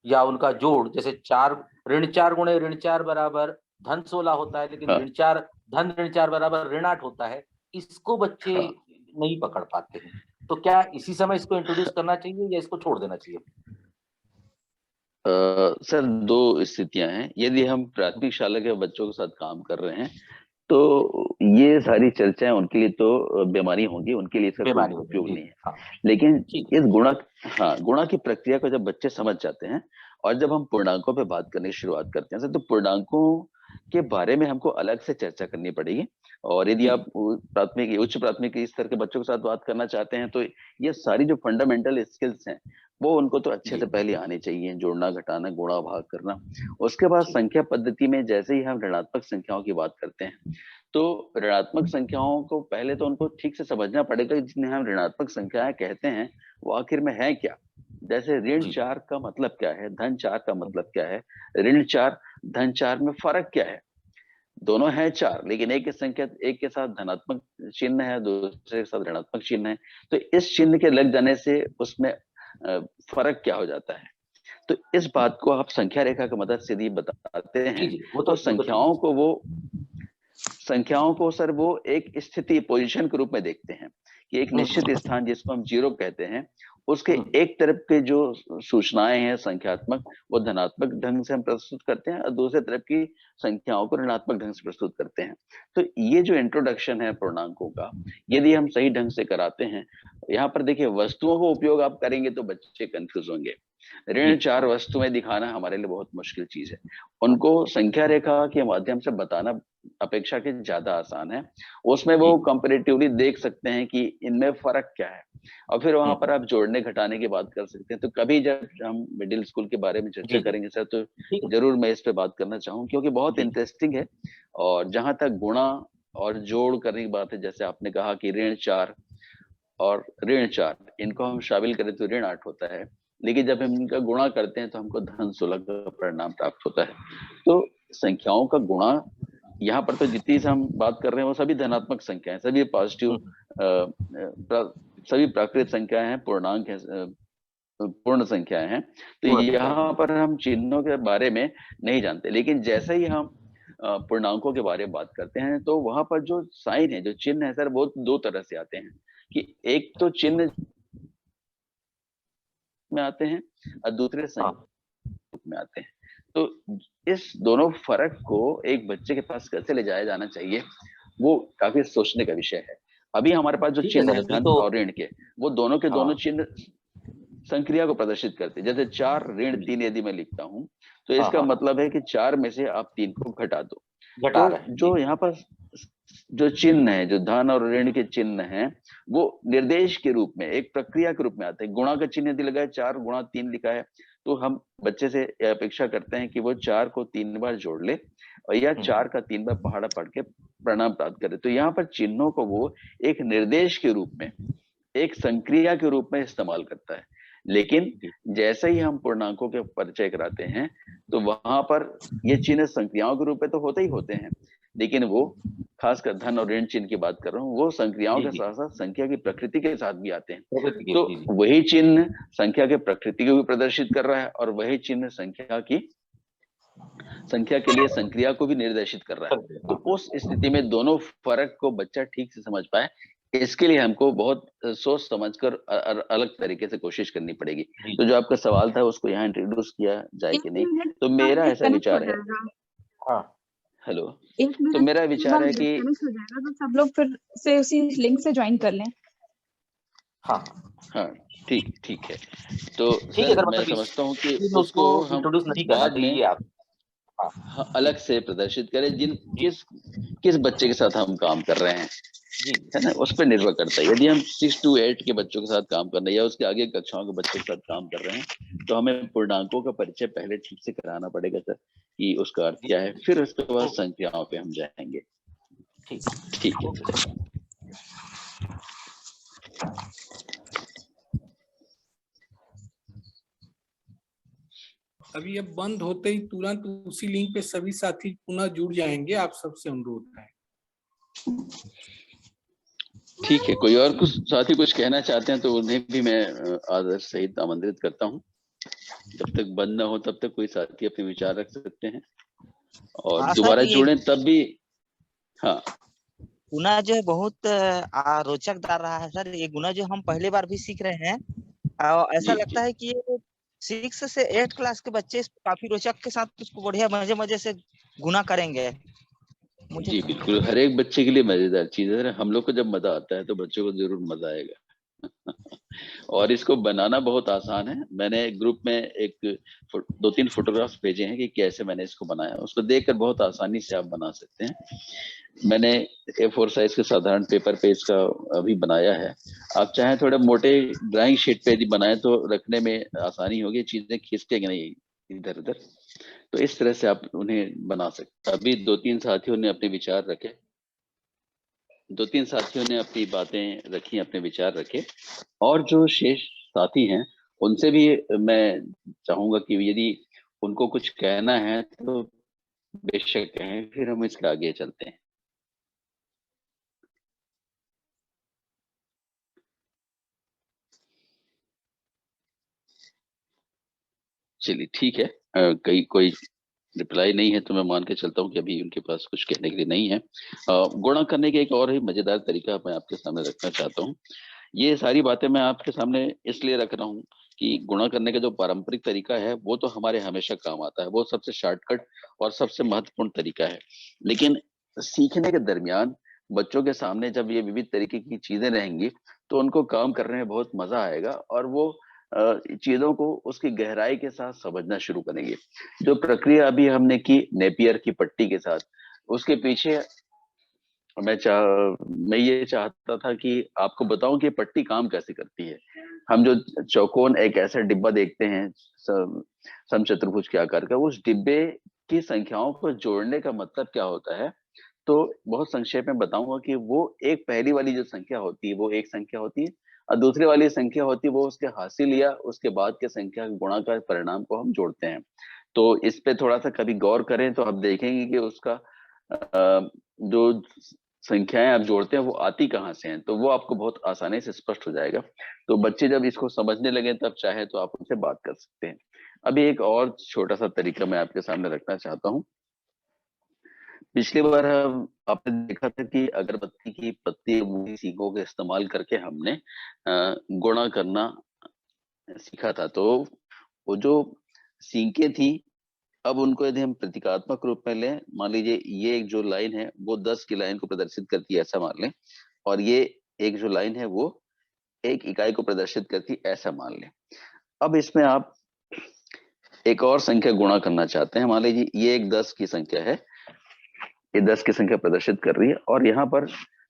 या उनका जोड़, जैसे 4 ऋण 4 गुणे ऋण 4 बराबर धन 16 होता है, लेकिन ऋण 4 धन ऋण 4 बराबर ऋण 8 होता है, इसको बच्चे नहीं पकड़ पाते हैं। तो क्या इसी समय इसको इंट्रोड्यूस करना चाहिए या इसको छोड़ देना चाहिए? सर दो स्थितियां हैं। यदि हम प्राथमिक शाला के बच्चों के साथ काम कर रहे हैं तो ये सारी चर्चाएं उनके लिए तो बीमारी होंगी, उनके लिए इसका कोई उपयोग नहीं है। लेकिन इस गुणा की प्रक्रिया को जब बच्चे समझ जाते हैं और जब हम पूर्णांकों पे बात करने की शुरुआत करते हैं तो पूर्णांकों के बारे में हमको अलग से चर्चा करनी पड़ेगी। और यदि आप प्राथमिक उच्च प्राथमिक स्तर के बच्चों के साथ बात करना चाहते हैं तो ये सारी जो फंडामेंटल स्किल्स हैं वो उनको तो अच्छे से पहले आने चाहिए, जोड़ना, घटाना, गुणा, भाग करना। उसके बाद संख्या पद्धति में जैसे ही हम ऋणात्मक संख्याओं की बात करते हैं तो ऋणात्मक संख्याओं को पहले तो उनको ठीक से समझना पड़ेगा, जिन्हें हम ऋणात्मक संख्याएं कहते हैं वो आखिर में है क्या। जैसे ऋण 4 का मतलब क्या है, धन 4 का मतलब क्या है, ऋण 4 धन 4 में फर्क क्या है। दोनों है 4, लेकिन एक संख्या, एक के साथ धनात्मक चिन्ह है, दूसरे के साथ ऋणात्मक चिन्ह है, तो इस चिन्ह के लग जाने से उसमें फर्क क्या हो जाता है। तो इस बात को आप संख्या रेखा की मदद से यदि बताते हैं तो संख्याओं को सर वो एक स्थिति, पोजीशन के रूप में देखते हैं कि एक निश्चित स्थान जिसको हम जीरो कहते हैं उसके एक तरफ के जो सूचनाएं हैं संख्यात्मक वो धनात्मक ढंग से हम प्रस्तुत करते हैं और दूसरे तरफ की संख्याओं को ऋणात्मक ढंग से प्रस्तुत करते हैं। तो ये जो इंट्रोडक्शन है पूर्णांकों का, यदि हम सही ढंग से कराते हैं, यहाँ पर देखिए वस्तुओं को उपयोग आप करेंगे तो बच्चे कंफ्यूज होंगे। ऋण 4 वस्तुएं दिखाना हमारे लिए बहुत मुश्किल चीज है, उनको संख्या रेखा के माध्यम से बताना अपेक्षा के ज्यादा आसान है। उसमें वो कंपैरेटिवली देख सकते हैं कि इनमें फर्क क्या है और फिर वहां पर आप जोड़ने घटाने की बात कर सकते हैं। तो कभी जब हम मिडिल स्कूल के बारे में चर्चा करेंगे सर तो जरूर मैं इस पे बात करना चाहूँ, क्योंकि बहुत इंटरेस्टिंग है। और जहां तक गुणा और जोड़ करने की बात है, जैसे आपने कहा कि ऋण 4 और ऋण 4 इनको हम शामिल करें तो ऋण 8 होता है, लेकिन जब हम इनका गुणा करते हैं तो हमको धन 16 का परिणाम प्राप्त होता है। तो संख्याओं का गुणा यहाँ पर तो जितनी से हम बात कर रहे हैं वो सभी धनात्मक संख्याएं, सभी पॉजिटिव, सभी प्राकृत संख्याएं हैं, पूर्णांक है, पूर्ण संख्याएं हैं। तो यहाँ पर हम चिन्हों के बारे में नहीं जानते, लेकिन जैसे ही हम पूर्णांकों के बारे में बात करते हैं तो वहां पर जो साइन है, जो चिन्ह है सर, वो दो तरह से आते हैं कि एक तो चिन्ह में आते हैं और दूसरे संख्या में आते हैं। तो इस दोनों फर्क को एक बच्चे के पास कैसे ले जाया जाना चाहिए वो काफी सोचने का विषय है। अभी हमारे पास जो चिन्ह है धन और ऋण के, वो दोनों के दोनों चिन्ह संक्रिया को प्रदर्शित करते हैं। जैसे 4 ऋण 3 यदि मैं लिखता हूं तो इसका मतलब है कि 4 में से आप 3 को घटा दो। घटा तो रहे हैं जो यहाँ पर जो चिन्ह है, जो धन और ऋण के चिन्ह हैं, वो निर्देश के रूप में, एक प्रक्रिया के रूप में आते हैं। गुणा का चिन्ह यदि लगा है, 4 गुणा 3 लिखा है, तो हम बच्चे से अपेक्षा करते हैं कि वो 4 को 3 बार जोड़ ले और या 4 का 3 बार पहाड़ा पढ़ के परिणाम प्राप्त करे। तो यहाँ पर चिन्हों को वो एक निर्देश के रूप में, एक संक्रिया के रूप में इस्तेमाल करता है। लेकिन जैसे ही हम पूर्णांकों के परिचय कराते हैं, तो वहां पर ये चिन्ह संक्रियाओं के रूप में तो होते ही होते हैं, लेकिन वो खासकर धन और ऋण चिन्ह की बात कर रहा हूँ, वो संक्रियाओं के साथ साथ संख्या की प्रकृति के साथ भी आते हैं। तो वही चिन्ह संख्या के प्रकृति को भी प्रदर्शित कर रहा है और वही चिन्ह संख्या के लिए संक्रिया को भी निर्देशित कर रहा है। तो उस स्थिति में दोनों फर्क को बच्चा ठीक से समझ पाए, इसके लिए हमको बहुत सोच समझकर अलग तरीके से कोशिश करनी पड़ेगी। तो जो आपका सवाल था उसको यहाँ इंट्रोड्यूस किया जाए कि नहीं, तो मेरा ऐसा विचार है। हेलो, तो मेरा विचार है कि हो जाएगा, तो सब लोग फिर से उसी लिंक से ज्वाइन कर लें। हाँ, ठीक है। तो सर मैं समझता हूँ कि उसको हम इंट्रोड्यूस नहीं करना चाहिए आप। हाँ, अलग से प्रदर्शित करें, किस बच्चे के साथ हम काम कर रहे हैं, है ना, उस पर निर्भर करता है। यदि हम 6 to 8 के बच्चों के साथ काम कर रहे हैं या उसके आगे कक्षाओं के बच्चों के साथ काम कर रहे हैं, तो हमें पूर्णांकों का परिचय पहले ठीक से कराना पड़ेगा सर, कि उसका अर्थ क्या है, फिर उसके बाद संख्याओं पे हम जाएंगे। ठीक है। अभी ये बंद होते ही तुरंत उसी लिंक पे सभी साथी पुनः जुड़ जाएंगे, आप सबसे अनुरोध है। ठीक है, कोई और कुछ साथी कुछ कहना चाहते हैं तो उन्हें भी मैं आदर सहित आमंत्रित करता हूँ। जब तक बंद ना हो तब तक कोई साथी अपने विचार रख सकते हैं और दोबारा जुड़े तब भी। हाँ, गुना जो है बहुत रोचक डाल रहा है सर। ये गुना जो हम पहली बार भी सीख रहे हैं, और ऐसा लगता है कि ये 6 से 8 क्लास के बच्चे काफी रोचक के साथ उसको बढ़िया मजे से गुना करेंगे। जी बिल्कुल, हर एक बच्चे के लिए मजेदार चीज है। हम लोग को जब मजा आता है तो बच्चों को जरूर मजा आएगा। और इसको बनाना बहुत आसान है। मैंने ग्रुप में 2-3 फोटोग्राफ्स भेजे हैं कि कैसे मैंने इसको बनाया, उसको देखकर बहुत आसानी से आप बना सकते हैं। मैंने A4 साइज के साधारण पेपर पे इसका अभी बनाया है। आप चाहें थोड़ा मोटे ड्राइंग शीट पे यदि बनाए तो रखने में आसानी होगी, चीजें खींचेंगे नहीं इधर उधर। तो इस तरह से आप उन्हें बना सकते हैं। अभी 2-3 साथियों ने अपने विचार रखे, 2-3 साथियों ने अपनी बातें रखी, अपने विचार रखे, और जो शेष साथी हैं उनसे भी मैं चाहूंगा कि यदि उनको कुछ कहना है तो बेशक कहें, फिर हम इसके आगे चलते हैं। चलिए ठीक है, कोई रिप्लाई नहीं है तो मैं मान के चलता हूँ कि अभी उनके पास कुछ कहने के लिए नहीं है। गुणा करने के एक और ही मजेदार तरीका मैं आपके सामने रखना चाहता हूँ। ये सारी बातें मैं आपके सामने इसलिए रख रहा हूँ कि गुणा करने का जो पारंपरिक तरीका है वो तो हमारे हमेशा काम आता है, वो सबसे शॉर्टकट और सबसे महत्वपूर्ण तरीका है। लेकिन सीखने के दरमियान बच्चों के सामने जब ये विविध तरीके की चीजें रहेंगी तो उनको काम करने में बहुत मजा आएगा और वो चीजों को उसकी गहराई के साथ समझना शुरू करेंगे। जो प्रक्रिया अभी हमने की नेपियर की पट्टी के साथ, उसके पीछे मैं ये चाहता था कि आपको बताऊं कि पट्टी काम कैसे करती है। हम जो चौकोन एक ऐसा डिब्बा देखते हैं समचतुर्भुज के आकार का, उस डिब्बे की संख्याओं को जोड़ने का मतलब क्या होता है, तो बहुत संक्षेप में बताऊंगा कि वो एक पहली वाली जो संख्या होती है वो एक संख्या होती है और दूसरी वाली संख्या होती है वो उसके हासिल या उसके बाद के संख्या गुणा का परिणाम को हम जोड़ते हैं। तो इस पे थोड़ा सा कभी गौर करें तो आप देखेंगे कि उसका जो संख्याएं आप जोड़ते हैं वो आती कहाँ से हैं, तो वो आपको बहुत आसानी से स्पष्ट हो जाएगा। तो बच्चे जब इसको समझने लगे तब चाहे तो आप उनसे बात कर सकते हैं। अभी एक और छोटा सा तरीका मैं आपके सामने रखना चाहता हूँ। पिछली बार आपने देखा था कि अगरबत्ती की पत्ती मूली सीखों का इस्तेमाल करके हमने गुणा करना सीखा था। तो वो जो सीखें थी, अब उनको यदि हम प्रतीकात्मक रूप में लें, मान लीजिए ये एक जो लाइन है वो 10 की लाइन को प्रदर्शित करती है ऐसा मान लें, और ये एक जो लाइन है वो 1 इकाई को प्रदर्शित करती है ऐसा मान लें। अब इसमें आप एक और संख्या गुणा करना चाहते हैं, मान लीजिए ये एक 10 की संख्या है, ये 10 की संख्या प्रदर्शित कर रही है। और यहाँ पर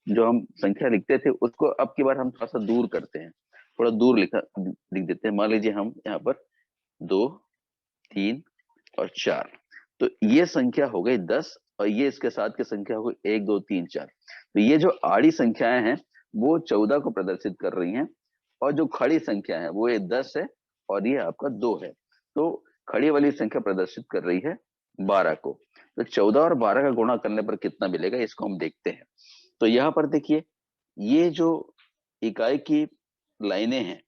जो हम संख्या लिखते थे उसको अब की बार हम थोड़ा सा दूर करते हैं, थोड़ा दूर लिख देते हैं। मान लीजिए हम यहाँ पर 2, 3 और 4, तो ये संख्या हो गई 10 और ये इसके साथ की संख्या हो गई 1, 2, 3, 4। तो ये जो आड़ी संख्याएं हैं वो 14 को प्रदर्शित कर रही हैं और जो खड़ी संख्या है वो ये 10 है और ये आपका 2 है। तो खड़ी वाली संख्या प्रदर्शित कर रही है 12 को। तो 14 और 12 का गुणा करने पर कितना मिलेगा इसको हम देखते हैं। तो यहाँ पर देखिए ये जो इकाई की लाइनें हैं,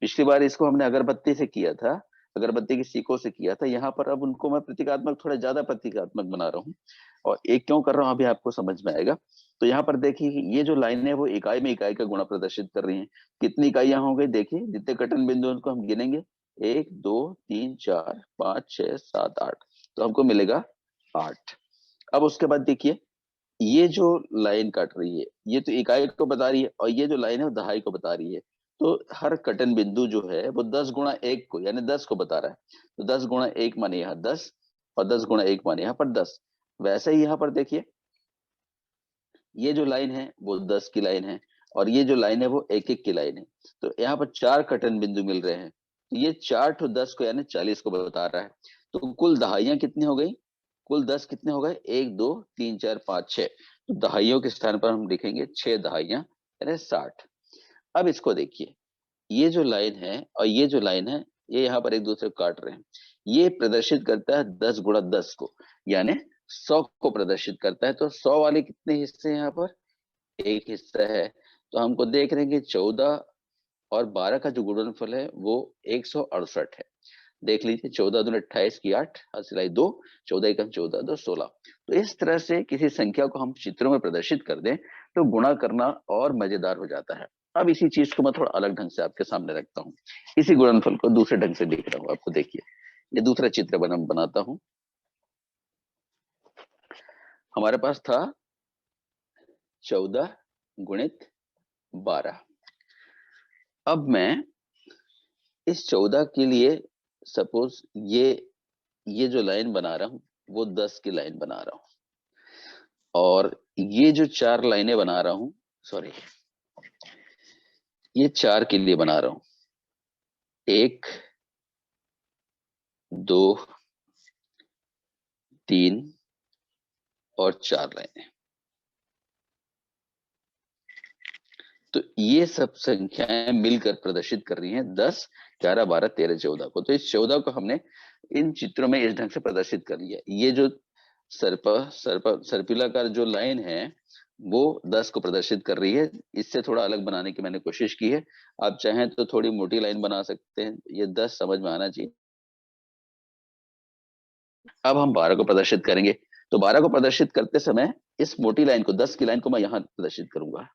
पिछली बार इसको हमने अगरबत्ती से किया था, अगरबत्ती की सीखों से किया था। यहाँ पर अब उनको मैं प्रतीकात्मक, थोड़ा ज्यादा प्रतीकात्मक बना रहा हूँ और एक क्यों कर रहा हूँ अभी आपको समझ में आएगा। तो यहाँ पर देखिए ये जो लाइन है वो इकाई में इकाई का गुणा प्रदर्शित कर रही है। कितनी इकाइयां हो गई देखिए, जितने कटन बिंदु उनको हम गिनेंगे 1, 2, 3, 4, 5, 6, 7, 8, तो हमको मिलेगा 8। अब उसके बाद देखिए ये जो लाइन काट रही है ये तो इकाई को बता रही है और ये जो लाइन है वो दहाई को बता रही है। तो हर कटन बिंदु जो है वो 10 गुणा 1 को यानी 10 को बता रहा है। तो 10 गुणा 1 माने यहाँ 10 और 10 गुणा 1 माने यहाँ पर 10। वैसे ही यहाँ पर देखिए ये जो लाइन है वो 10 की लाइन है और ये जो लाइन है वो 1-1 की लाइन है। तो यहाँ पर 4 कटन बिंदु मिल रहे हैं। तो ये 4 to 10 को यानी 40 को बता रहा है। तो कुल दहाइयां कितनी हो गई, कुल 10 कितने हो गए, 1, 2, 3, 4, 5, 6। तो दहाइयों के स्थान पर हम लिखेंगे 6 दहाइयां यानी 60। अब इसको देखिए ये जो लाइन है और ये जो लाइन है ये यहाँ पर एक दूसरे को काट रहे हैं। ये प्रदर्शित करता है 10 गुणा 10 को यानी 100 को प्रदर्शिट करता है। तो 100 वाले कितने हिस्से हैं यहाँ पर, एक हिस्सा है। तो हमको देख रहे हैं कि 14 और 12 का जो गुणनफल है वो 168 है। देख लीजिए 14 दूनी 28 की 8, हासिलाई 2, 14 एकम 14, 2, 16। तो इस तरह से किसी संख्या को हम चित्रों में प्रदर्शित कर दें तो गुणा करना और मजेदार हो जाता है। अब इसी चीज को मैं थोड़ा अलग ढंग से आपके सामने रखता हूँ, इसी गुणनफल को दूसरे ढंग से देख रहा हूँ। आपको देखिए ये दूसरा चित्र बनाता हूँ। हमारे पास था 14 गुणित 12। अब मैं इस 14 के लिए सपोज ये जो लाइन बना रहा हूं वो 10 की लाइन बना रहा हूं और ये जो 4 लाइनें बना रहा हूं, सॉरी ये 4 के लिए बना रहा हूं, 1, 2, 3 और 4 लाइनें। तो ये सब संख्याएं मिलकर प्रदर्शित कर रही हैं 10, 11, 12, 13, 14 को। तो इस 14 को हमने इन चित्रों में इस ढंग से प्रदर्शित कर लिया। ये जो सर्पिलाकार जो लाइन है वो 10 को प्रदर्शित कर रही है। इससे थोड़ा अलग बनाने की मैंने कोशिश की है। आप चाहें तो थोड़ी मोटी लाइन बना सकते हैं, ये 10 समझ में आना चाहिए। अब हम 12 को प्रदर्शित करेंगे। तो 12 को प्रदर्शित करते समय इस मोटी लाइन को, 10 की लाइन को मैं यहाँ प्रदर्शित करूंगा।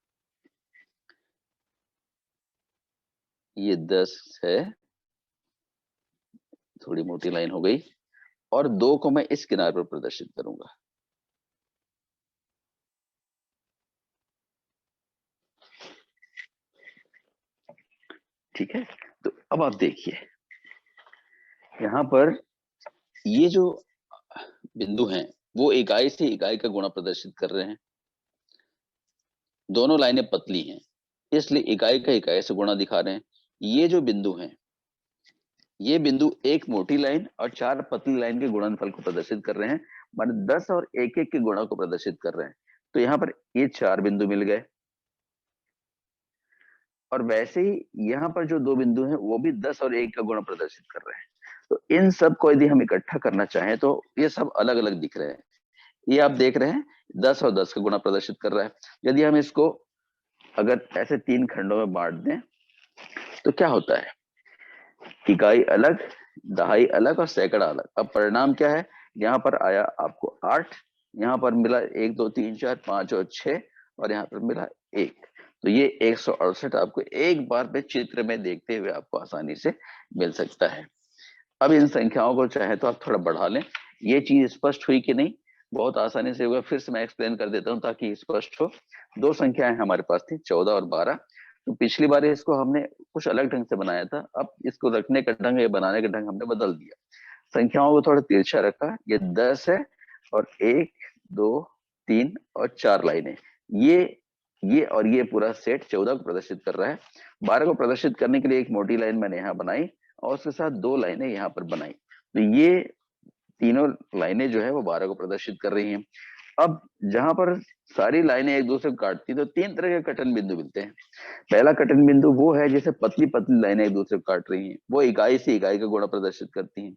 ये 10 है, थोड़ी मोटी लाइन हो गई, और 2 को मैं इस किनारे पर प्रदर्शित करूंगा। ठीक है, तो अब आप देखिए यहां पर ये जो बिंदु हैं वो इकाई से इकाई का गुणा प्रदर्शित कर रहे हैं। दोनों लाइनें पतली हैं इसलिए इकाई का इकाई से गुणा दिखा रहे हैं। ये जो बिंदु हैं ये बिंदु एक मोटी लाइन और 4 पतली लाइन के गुणनफल को प्रदर्शित कर रहे हैं, माने 10 और 1-1 के गुणा को प्रदर्शित कर रहे हैं। तो यहाँ पर ये 4 बिंदु मिल गए और वैसे ही यहाँ पर जो 2 बिंदु हैं वो भी 10 और 1 का गुणा प्रदर्शित कर रहे हैं। तो इन सब को यदि हम इकट्ठा करना चाहें तो ये सब अलग अलग दिख रहे हैं। ये आप देख रहे हैं 10 और 10 का गुणा प्रदर्शित कर रहा है। यदि हम इसको अगर ऐसे 3 खंडों में बांट दें तो क्या होता है, इकाई अलग, दहाई अलग और सैकड़ा अलग। अब परिणाम क्या है, यहाँ पर आया आपको 8, यहाँ पर मिला 1, 2, 3, 4, 5 और 6 और यहाँ पर मिला 1। तो ये 168 आपको एक बार में चित्र में देखते हुए आपको आसानी से मिल सकता है। अब इन संख्याओं को चाहे तो आप थोड़ा बढ़ा लें। ये चीज स्पष्ट हुई कि नहीं, बहुत आसानी से होगा। फिर से मैं एक्सप्लेन कर देता हूँ ताकि स्पष्ट हो। 2 संख्याएं हमारे पास थी 14 और 12। तो पिछली बार इसको हमने कुछ अलग ढंग से बनाया था, अब इसको रखने का ढंग या बनाने का ढंग हमने बदल दिया। संख्याओं को थोड़ा तिरछा रखा, ये 10 है और 1, 2, 3 और 4 लाइनें, ये और ये पूरा सेट 14 को प्रदर्शित कर रहा है। 12 को प्रदर्शित करने के लिए एक मोटी लाइन मैंने यहाँ बनाई और उसके साथ 2 लाइनें यहाँ पर बनाई, तो ये तीनों लाइनें जो है वो 12 को प्रदर्शित कर रही हैं। अब जहां पर सारी लाइनें एक दूसरे को काटती तो 3 तरह के कटन बिंदु मिलते हैं। पहला कटन बिंदु वो है जैसे पतली पतली लाइनें एक दूसरे को काट रही हैं, वो इकाई से इकाई का गुणा प्रदर्शित करती हैं।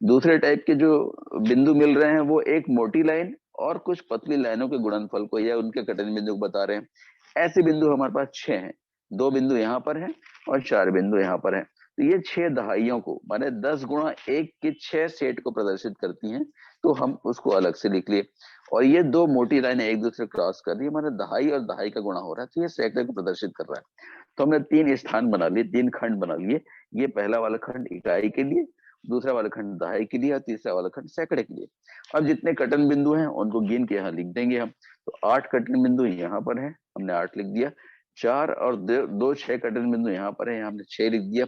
दूसरे टाइप के जो बिंदु मिल रहे हैं वो एक मोटी लाइन और कुछ पतली लाइनों के गुणनफल को या उनके कटन बिंदु को बता रहे हैं। ऐसे बिंदु हमारे पास 6 हैं, 2 बिंदु यहाँ पर हैं और 4 बिंदु यहाँ पर हैं। तो ये 6 दहाइयों को माने 10 गुणा 1 के 6 सेट को प्रदर्शित करती हैं, तो हम उसको अलग से लिख लिए। और ये 2 मोटी लाइनें एक दूसरे क्रॉस कर रही है, माने दहाई और दहाई का गुणा हो रहा है, तो ये सैकड़े को प्रदर्शित कर रहा है। तो हमने 3 स्थान बना लिए, 3 खंड बना लिए। ये पहला वाला खंड इकाई के लिए, दूसरा वाला खंड दहाई के लिए और तीसरा वाला खंड सैकड़े के लिए। अब जितने कटन बिंदु हैं उनको गिन के यहाँ लिख देंगे हम। तो 8 कटन बिंदु यहाँ पर है, हमने 8 लिख दिया। 4 और 2 6 कटन बिंदु यहाँ पर है, हमने 6 लिख दिया।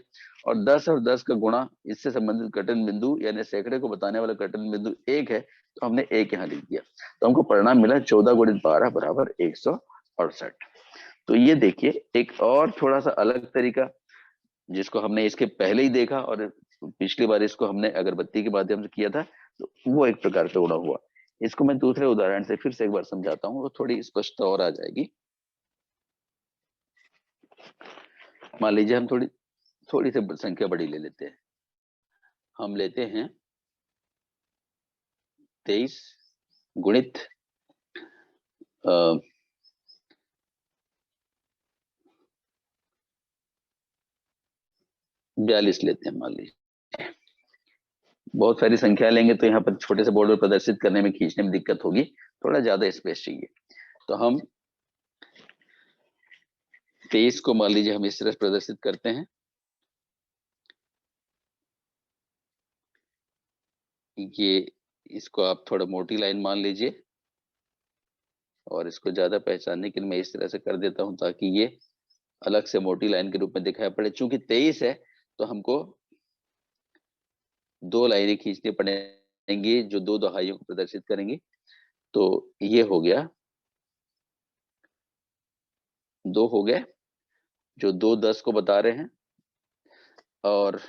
और 10 और 10 का गुणा इससे संबंधित कटन बिंदु यानी सैकड़े को बताने वाला कटन बिंदु 1 है, तो हमने 1 यहाँ लिख दिया। तो हमको परिणाम मिला 14 गुणित 12 बराबर 168। तो ये देखिए एक और थोड़ा सा अलग तरीका जिसको हमने इसके पहले ही देखा और पिछली बार इसको हमने अगरबत्ती के माध्यम से किया था, तो वो एक प्रकार से गुणा हुआ। इसको मैं दूसरे उदाहरण से फिर से एक बार समझाता हूँ, तो थोड़ी स्पष्टता और आ जाएगी। मान लीजिए हम थोड़ी सी संख्या बड़ी ले लेते हैं। हम लेते हैं 23 गुणित 42 लेते हैं। मान लीजिए बहुत सारी संख्या लेंगे तो यहाँ पर छोटे से बोर्ड पर प्रदर्शित करने में खींचने में दिक्कत होगी, थोड़ा ज्यादा स्पेस चाहिए। तो हम 23 को मान लीजिए हम इस तरह प्रदर्शित करते हैं। ये इसको आप थोड़ा मोटी लाइन मान लीजिए और इसको ज्यादा पहचानने के लिए मैं इस तरह से कर देता हूं ताकि ये अलग से मोटी लाइन के रूप में दिखाई पड़े। चूंकि 23 है तो हमको 2 लाइनें खींचनी पड़ेंगी जो 2 दहाइयों को प्रदर्शित करेंगी। तो ये हो गया 2 हो गए जो 2 10 को बता रहे हैं और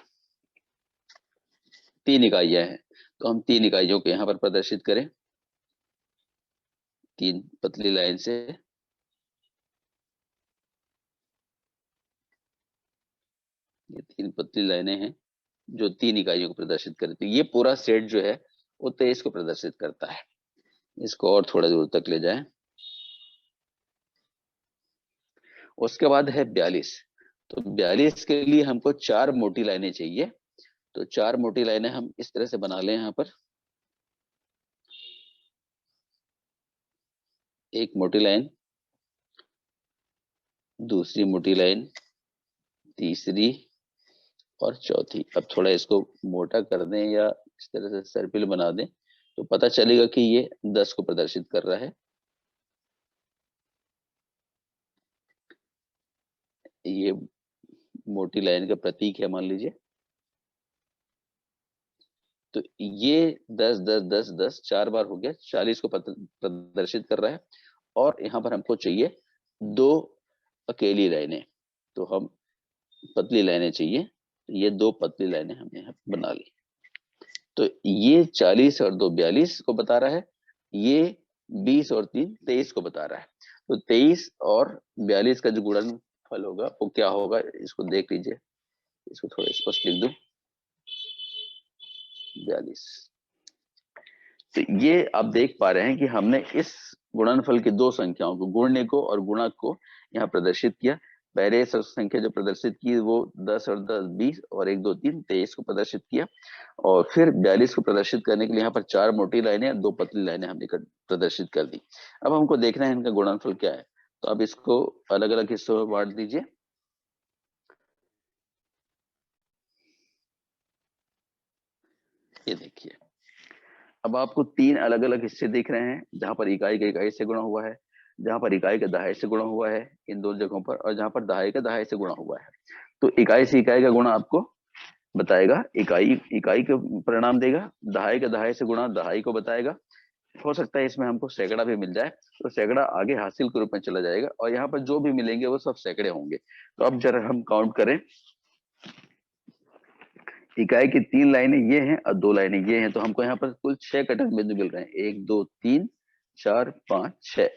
3 इकाइयां हैं, तो हम 3 इकाइयों को यहाँ पर प्रदर्शित करें 3 पतली लाइन से। ये 3 पतली लाइनें हैं जो 3 इकाइयों को प्रदर्शित करती है। ये पूरा सेट जो है वो 23 को प्रदर्शित करता है। इसको और थोड़ा दूर तक ले जाएं। उसके बाद है 42। तो 42 के लिए हमको 4 मोटी लाइनें चाहिए। तो 4 मोटी लाइनें हम इस तरह से बना लें। यहाँ पर एक मोटी लाइन, दूसरी मोटी लाइन, तीसरी और चौथी। अब थोड़ा इसको मोटा कर दें या इस तरह से सर्पिल बना दें तो पता चलेगा कि ये 10 को प्रदर्शित कर रहा है। ये मोटी लाइन का प्रतीक है मान लीजिए। तो ये 10 10 10 10 4 बार हो गया, 40 को प्रदर्शित कर रहा है। और यहाँ पर हमको चाहिए 2 अकेली लाइनें, तो हम पतली लाइनें चाहिए। ये 2 पतली लाइनें हमने यहाँ बना ली। तो ये 40 और 2 42 को बता रहा है, ये 20 और 3 23 को बता रहा है। तो 23 और 42 का जो गुणनफल होगा वो क्या होगा, इसको देख लीजिए। इसको थोड़ा स्पष्ट लिख दूं, 42। तो ये आप देख पा रहे हैं कि हमने इस गुणनफल की 2 संख्याओं को, गुणन को और गुणक को यहाँ प्रदर्शित किया। पहले संख्या जो प्रदर्शित की वो 10 और 10 20 और 1 2 3 23 को प्रदर्शित किया। और फिर 42 को प्रदर्शित करने के लिए यहाँ पर 4 मोटी लाइनें 2 पतली लाइनें हमने प्रदर्शित कर दी। अब हमको देखना है इनका गुणनफल क्या है। तो अब इसको अलग अलग हिस्सों में बांट दीजिए। ये देखिए अब आपको 3 अलग अलग हिस्से दिख रहे हैं, जहां पर इकाई का इकाई से गुणा हुआ है, जहां पर इकाई का दहाई से गुणा हुआ है इन 2 जगहों पर, और जहां पर दहाई का दहाई से गुणा हुआ है। तो इकाई से इकाई का गुणा आपको बताएगा, इकाई के परिणाम देगा। दहाई का दहाई से गुणा दहाई को बताएगा। हो सकता है इसमें हमको सैकड़ा भी मिल जाए, तो सैकड़ा आगे हासिल के रूप में चला जाएगा, और यहाँ पर जो भी मिलेंगे वो सब सैकड़े होंगे। तो अब जरा हम काउंट करें, इकाई की 3 लाइनें ये हैं और 2 लाइनें ये हैं, तो हमको यहाँ पर कुल 6 कटक बिंदु मिल रहे हैं, 1 2 3 4 5 6।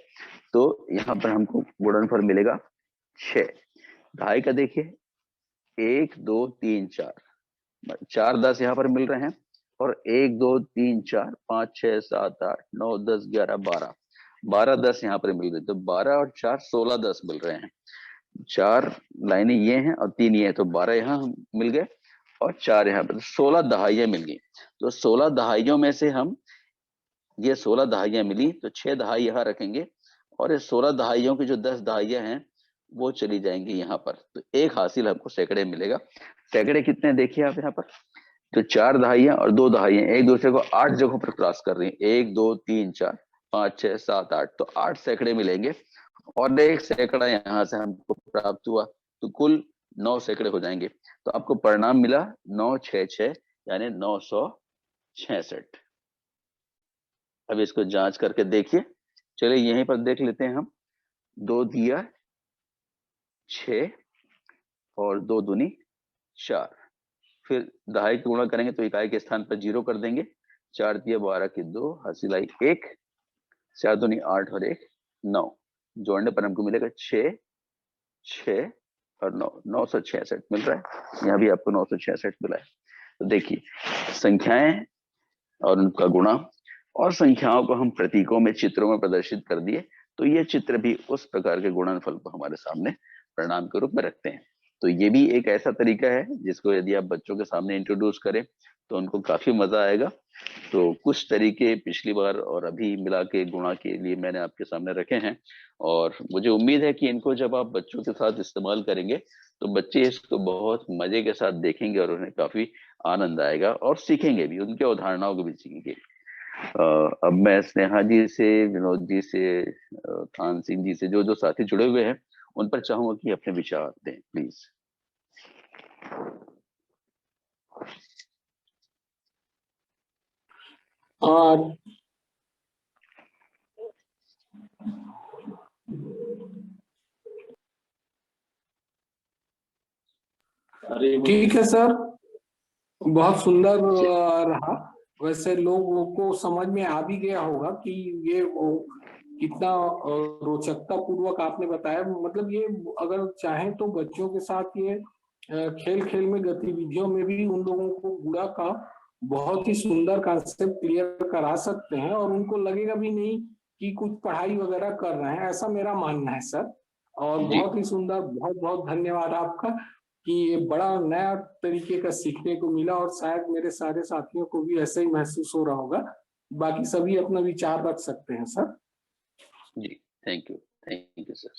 तो यहाँ पर हमको गुणनफल मिलेगा 6। ढाई का देखिए 1 2 3 4 4 10 यहाँ पर मिल रहे हैं, और 1 2 3 4 5 6 7 8 9 10 11 12 12 10 यहाँ पर मिल रहे हैं, तो 12 और 4 16 10 मिल रहे हैं। 4 लाइनें ये हैं और 3 ये हैं, तो 12 यहाँ मिल गए और 4 यहाँ पर, 16 दहाइयां मिल गई। तो 16 दहाइयों में से हम, ये 16 दहाइयां मिली तो 6 दहाई यहाँ रखेंगे, और ये 16 दहाइयों की जो 10 दहाइयां हैं वो चली जाएंगी यहाँ पर, तो एक हासिल हमको सैकड़े मिलेगा। सैकड़े कितने देखिए आप यहाँ पर, तो 4 दहाइयां और 2 दहाइयां एक दूसरे को 8 जगहों पर क्रॉस कर रही हैं, 1 2 3 4 5 6 7 8, तो 8 सैकड़े मिलेंगे, और एक सैकड़ा यहाँ से हमको प्राप्त हुआ, तो कुल 9 सैकड़े हो जाएंगे। तो आपको परिणाम मिला 966 यानी 966। अब इसको जांच करके देखिए, चलिए यहीं पर देख लेते हैं हम। 2 दिया 6 और 2 दूनी 4, फिर दहाई की गुणा करेंगे तो इकाई के स्थान पर 0 कर देंगे। 4 दिया 12 की 2, हासिल आई 1, 4 दूनी 8 और 1 9, जोड़ने पर हमको मिलेगा 6 6 और 9, 966 मिल रहा है। यहाँ भी आपको 966 मिला है। तो देखिए संख्याएं और उनका गुणा, और संख्याओं को हम प्रतीकों में, चित्रों में प्रदर्शित कर दिए, तो ये चित्र भी उस प्रकार के गुणनफल को हमारे सामने परिणाम के रूप में रखते हैं। तो ये भी एक ऐसा तरीका है जिसको यदि आप बच्चों के सामने इंट्रोड्यूस करें तो उनको काफी मजा आएगा। तो कुछ तरीके पिछली बार और अभी मिला के गुणा के लिए मैंने आपके सामने रखे हैं, और मुझे उम्मीद है कि इनको जब आप बच्चों के साथ इस्तेमाल करेंगे तो बच्चे इसको बहुत मजे के साथ देखेंगे और उन्हें काफी आनंद आएगा, और सीखेंगे भी, उनके उदाहरणाओं को भी सीखेंगे। अब मैं स्नेहा जी से, विनोद जी से, खान सिंह जी से, जो जो साथी जुड़े हुए हैं उन पर चाहूंगा कि अपने विचार दें प्लीज। और ठीक है सर, बहुत सुंदर रहा। वैसे लोगों को समझ में आ भी गया होगा कि ये कितना रोचकता पूर्वक आपने बताया। मतलब ये अगर चाहें तो बच्चों के साथ ये खेल खेल में गतिविधियों में भी उन लोगों को गुणा का बहुत ही सुंदर कॉन्सेप्ट क्लियर करा सकते हैं, और उनको लगेगा भी नहीं कि कुछ पढ़ाई वगैरह कर रहे हैं, ऐसा मेरा मानना है सर। और बहुत ही सुंदर, बहुत बहुत धन्यवाद आपका कि ये बड़ा नया तरीके का सीखने को मिला, और शायद मेरे सारे साथियों को भी ऐसे ही महसूस हो रहा होगा। बाकी सभी अपना विचार रख सकते हैं सर। जी थैंक यू सर।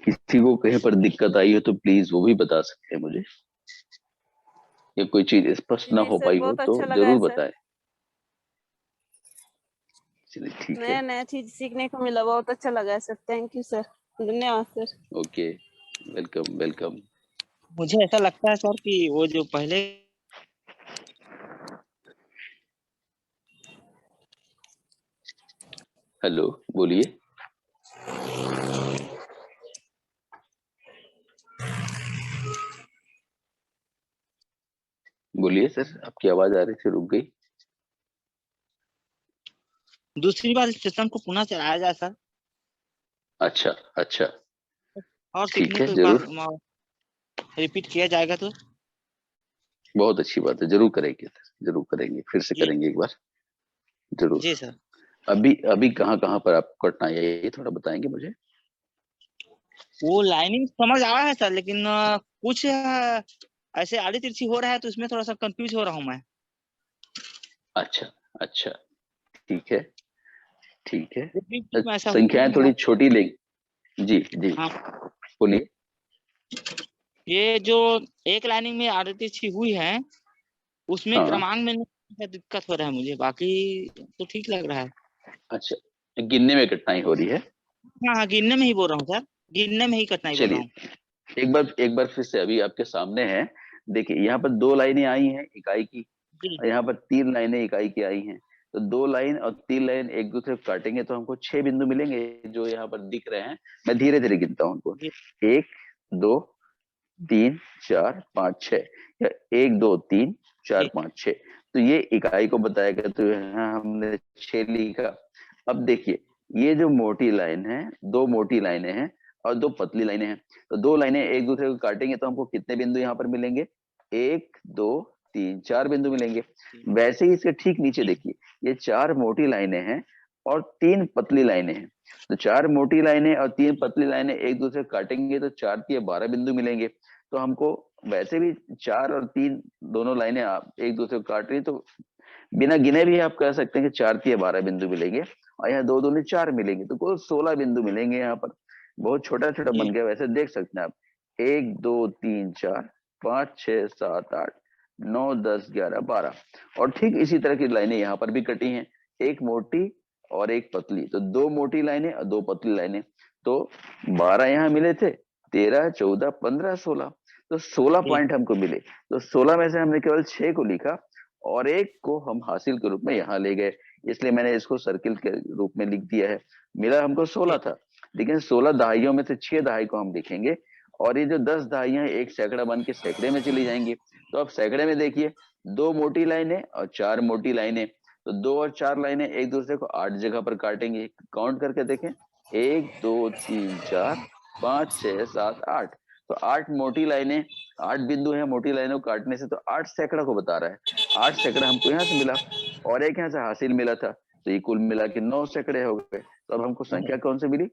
किसी को कहीं पर दिक्कत आई हो तो प्लीज वो भी बता सकते हैं मुझे, या कोई चीज स्पष्ट ना हो पाई हो तो जरूर बताएं। चलिए ठीक है, नया चीज सीखने को मिला, बहुत अच्छा लगा है सर। थैंक यू सर, धन्यवाद सर। Okay, welcome welcome. मुझे ऐसा लगता है सर कि वो जो पहले, हेलो बोलिए। बोलिए सर, आपकी आवाज आ रही थी, रुक गई। दूसरी बार इस सेशन को पुनः चलाया जाए सर। अच्छा अच्छा, और ठीक सीखने है, को एक जरूर। बार रिपीट किया जाएगा तो बहुत अच्छी बात है, जरूर करेंगे सर, जरूर करेंगे, फिर से करेंगे एक बार, जरूर। जी सर। अभी कहाँ कहाँ पर आपको कठिनाई है ये थोड़ा बताएंगे मुझे। वो लाइनिंग समझ आ रहा है सर, लेकिन कुछ ऐसे आड़ी तिरछी हो रहा है तो इसमें थोड़ा सा कंफ्यूज हो रहा हूँ मैं। अच्छा अच्छा, ठीक है ठीक है। में ऐसा संख्याएं थोड़ी छोटी लेंगे। जी जी हाँ, बोलिए। ये जो एक लाइनिंग में आड़ी तिरछी हुई है उसमें हाँ क्रमांक में दिक्कत हो रहा है मुझे, बाकी तो ठीक लग रहा है। अच्छा, गिनने में कठिनाई हो रही है। हाँ गिनने में ही बोल रहा हूँ सर, गिनने में ही कठिनाई बोल रहा चलिए हूँ। एक बार फिर से अभी आपके सामने है। देखिए यहाँ पर 2 लाइनें आई हैं इकाई की, जी और यहाँ पर 3 लाइनें इकाई की आई हैं। तो 2 लाइन और 3 लाइन एक दूसरे को काटेंगे तो हमको 6 बिंदु मिलेंगे जो यहाँ पर दिख रहे हैं। मैं धीरे धीरे गिनता हूँ उनको। जी 1 2 3 4 5 6, या 1 2 3 4 जी 5 6। तो ये इकाई को बताया गया, तो यहाँ हमने 6 लिखा। अब देखिए ये जो मोटी लाइन है, 2 मोटी लाइनें हैं और 2 पतली लाइनें हैं। तो 2 लाइनें एक दूसरे को काटेंगे तो हमको कितने बिंदु यहाँ पर मिलेंगे? 1 2 3 4 बिंदु मिलेंगे। वैसे ही इसके ठीक नीचे देखिए, ये 4 मोटी लाइनें हैं और 3 पतली लाइनें हैं। तो 4 मोटी लाइनें और 3 पतली लाइनें एक दूसरे को काटेंगे तो 4 तिया 12 बिंदु मिलेंगे। तो हमको वैसे भी 4 और 3 दोनों लाइनें आप एक दूसरे को काट रही, तो बिना गिने भी आप कह सकते हैं कि 4 तिया 12 बिंदु मिलेंगे, और यहाँ 2 दूनी 4 मिलेंगे, तो कुल 16 बिंदु मिलेंगे यहाँ पर। बहुत छोटा छोटा जी बन गया, वैसे देख सकते हैं आप। 1 2 3 4 5 6 7 8 9 10 11 12, और ठीक इसी तरह की लाइनें यहाँ पर भी कटी हैं, एक मोटी और एक पतली। तो 2 मोटी लाइनें और 2 पतली लाइनें। तो 12 यहाँ मिले थे, 13 14 15 16, तो 16 जी पॉइंट हमको मिले। तो 16 में से हमने केवल 6 को लिखा और एक को हम हासिल के रूप में यहाँ ले गए, इसलिए मैंने इसको सर्किल के रूप में लिख दिया है। मिला हमको 16 था, लेकिन 16 दहाइयों में से 6 दहाई को हम लिखेंगे, और ये जो 10 दहाइयां एक सैकड़ा बन के सैकड़े में चली जाएंगी। तो अब सैकड़े में देखिए 2 मोटी लाइनें और 4 मोटी लाइनें, तो 2 और 4 लाइनें एक दूसरे को 8 जगह पर काटेंगे। काउंट करके देखें, 1 2 3 4 5 6 7 8। तो 8 मोटी लाइनें, 8 बिंदु है मोटी लाइनों को काटने से, तो 8 सैकड़ा को बता रहा है। 8 सैकड़ा हमको यहाँ से मिला और एक यहाँ से हासिल मिला था, तो ये कुल मिला के 9 सैकड़े हो गए। तो अब हमको संख्या कौन सी मिली?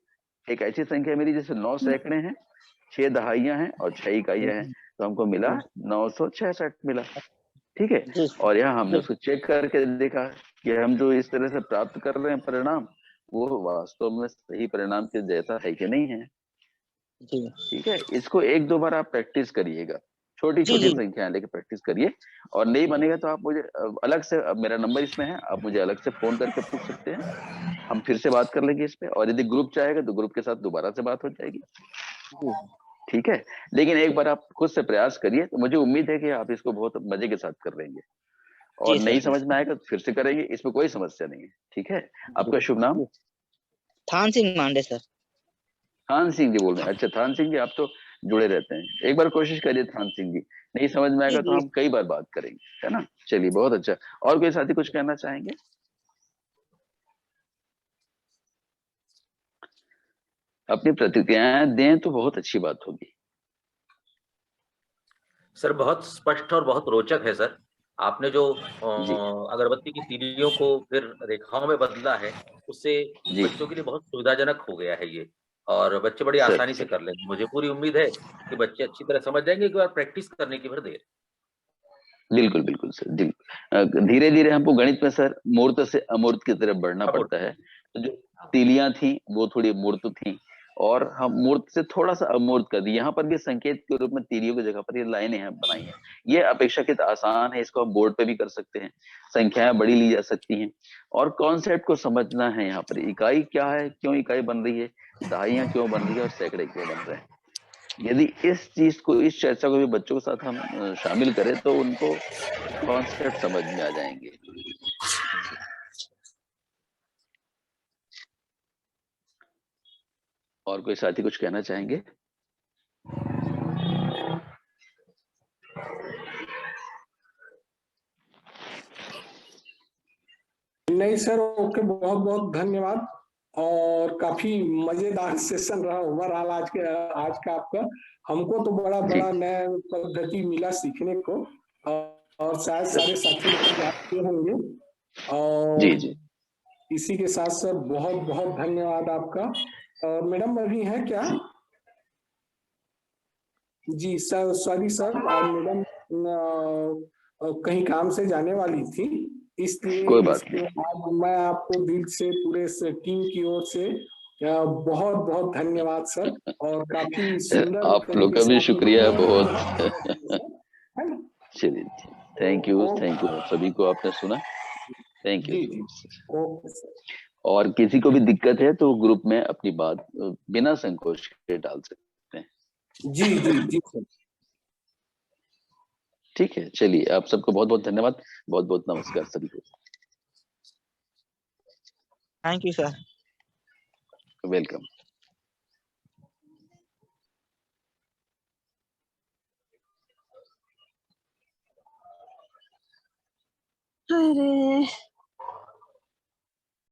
एक ऐसी संख्या मिली जिससे 9 सैकड़े हैं, 6 दहाइयां हैं और 6 इकाइयां हैं, तो हमको मिला 966 मिला। ठीक है। जी और यहाँ हमने उसको चेक करके देखा कि हम जो इस तरह से प्राप्त कर रहे हैं परिणाम, वो वास्तव में सही परिणाम के जैसा है कि नहीं है। जी ठीक है, इसको 1-2 बार आप प्रैक्टिस करिएगा, छोटी जी छोटी जी संख्याएं लेके प्रैक्टिस करिए। और नहीं बनेगा तो आप मुझे अलग से, अब मेरा नंबर इसमें है, आप मुझे अलग से फोन करके पूछ सकते हैं, हम फिर से बात कर लेंगे इस पे। और यदि ग्रुप चाहेगा तो ग्रुप के साथ दोबारा से बात हो जाएगी। ठीक है, लेकिन एक बार आप खुद से प्रयास करिए, तो मुझे उम्मीद है कि आप इसको बहुत मजे के साथ कर लेंगे। और जी नहीं सर समझ में आएगा तो फिर से करेंगे, इसमें कोई समस्या नहीं है। ठीक है, आपका शुभ नाम? थान सिंह मांडे सर। थान सिंह जी बोल रहे हैं? अच्छा थान सिंह जी, आप तो जुड़े रहते हैं, एक बार कोशिश करिए थान सिंह जी। नहीं समझ में जी आएगा तो जी हम कई बार बात करेंगे, है ना। चलिए बहुत अच्छा। और कोई साथी कुछ कहना चाहेंगे? अपनी प्रतिक्रियाएं दें तो बहुत अच्छी बात होगी। सर बहुत स्पष्ट और बहुत रोचक है सर। आपने जो जी अगरबत्ती की तीलियों को फिर रेखाओं में बदला है, उससे जी बच्चों के लिए बहुत सुविधाजनक हो गया है ये, और बच्चे बड़ी सर आसानी से सर कर लेंगे। मुझे पूरी उम्मीद है कि बच्चे अच्छी तरह समझ जाएंगे, एक बार प्रैक्टिस करने की भर देर। बिल्कुल बिल्कुल सर। धीरे धीरे हमको गणित में सर मूर्त से अमूर्त की तरफ बढ़ना अमूर्त। पड़ता है। तो जो तीलियां थी वो थोड़ी मूर्त थी, और हम मूर्त से थोड़ा सा अमूर्त कर दी। यहाँ पर भी संकेत के रूप में तीलियों की जगह पर ये लाइनें हैं बनाई हैं। ये अपेक्षाकृत आसान है, इसको हम बोर्ड पे भी कर सकते हैं, संख्याएं बड़ी ली जा सकती हैं। और कॉन्सेप्ट को समझना है, यहाँ पर इकाई क्या है, क्यों इकाई बन रही है, दहाइयां क्यों बन रही है और सैकड़े क्यों बन रहे हैं। यदि इस चीज को, इस चर्चा को भी बच्चों के साथ हम शामिल करें तो उनको कॉन्सेप्ट समझ में आ जाएंगे। और कोई साथी कुछ कहना चाहेंगे? नहीं सर, ओके, बहुत बहुत धन्यवाद। और काफी मजेदार सेशन रहा ओवरऑल आज का आपका। हमको तो बड़ा जी बड़ा नया पद्धति मिला सीखने को, और शायद सारे साथी लोग जानते होंगे। जी और जी इसी के साथ सर बहुत बहुत धन्यवाद आपका। और मैडम अभी है क्या? जी जी सर, सॉरी सर, आज मैडम कहीं काम से जाने वाली थी, इसलिए कोई बात इसको नहीं। आज मैं आपको दिल से पूरे टीम की ओर से बहुत बहुत धन्यवाद सर। और काफी सुंदर आप लोग तरीके का से भी आपने शुक्रिया बहुत बहुत। है ना। चलिए, थैंक यू ओके सभी को आपने सुना। Thank you. जी जी, ओके सर। और किसी को भी दिक्कत है तो ग्रुप में अपनी बात बिना संकोच के डाल सकते हैं। जी जी जी सर। ठीक है, चलिए आप सबको बहुत बहुत धन्यवाद, बहुत बहुत नमस्कार सभी को। Thank you sir. वेलकम। अरे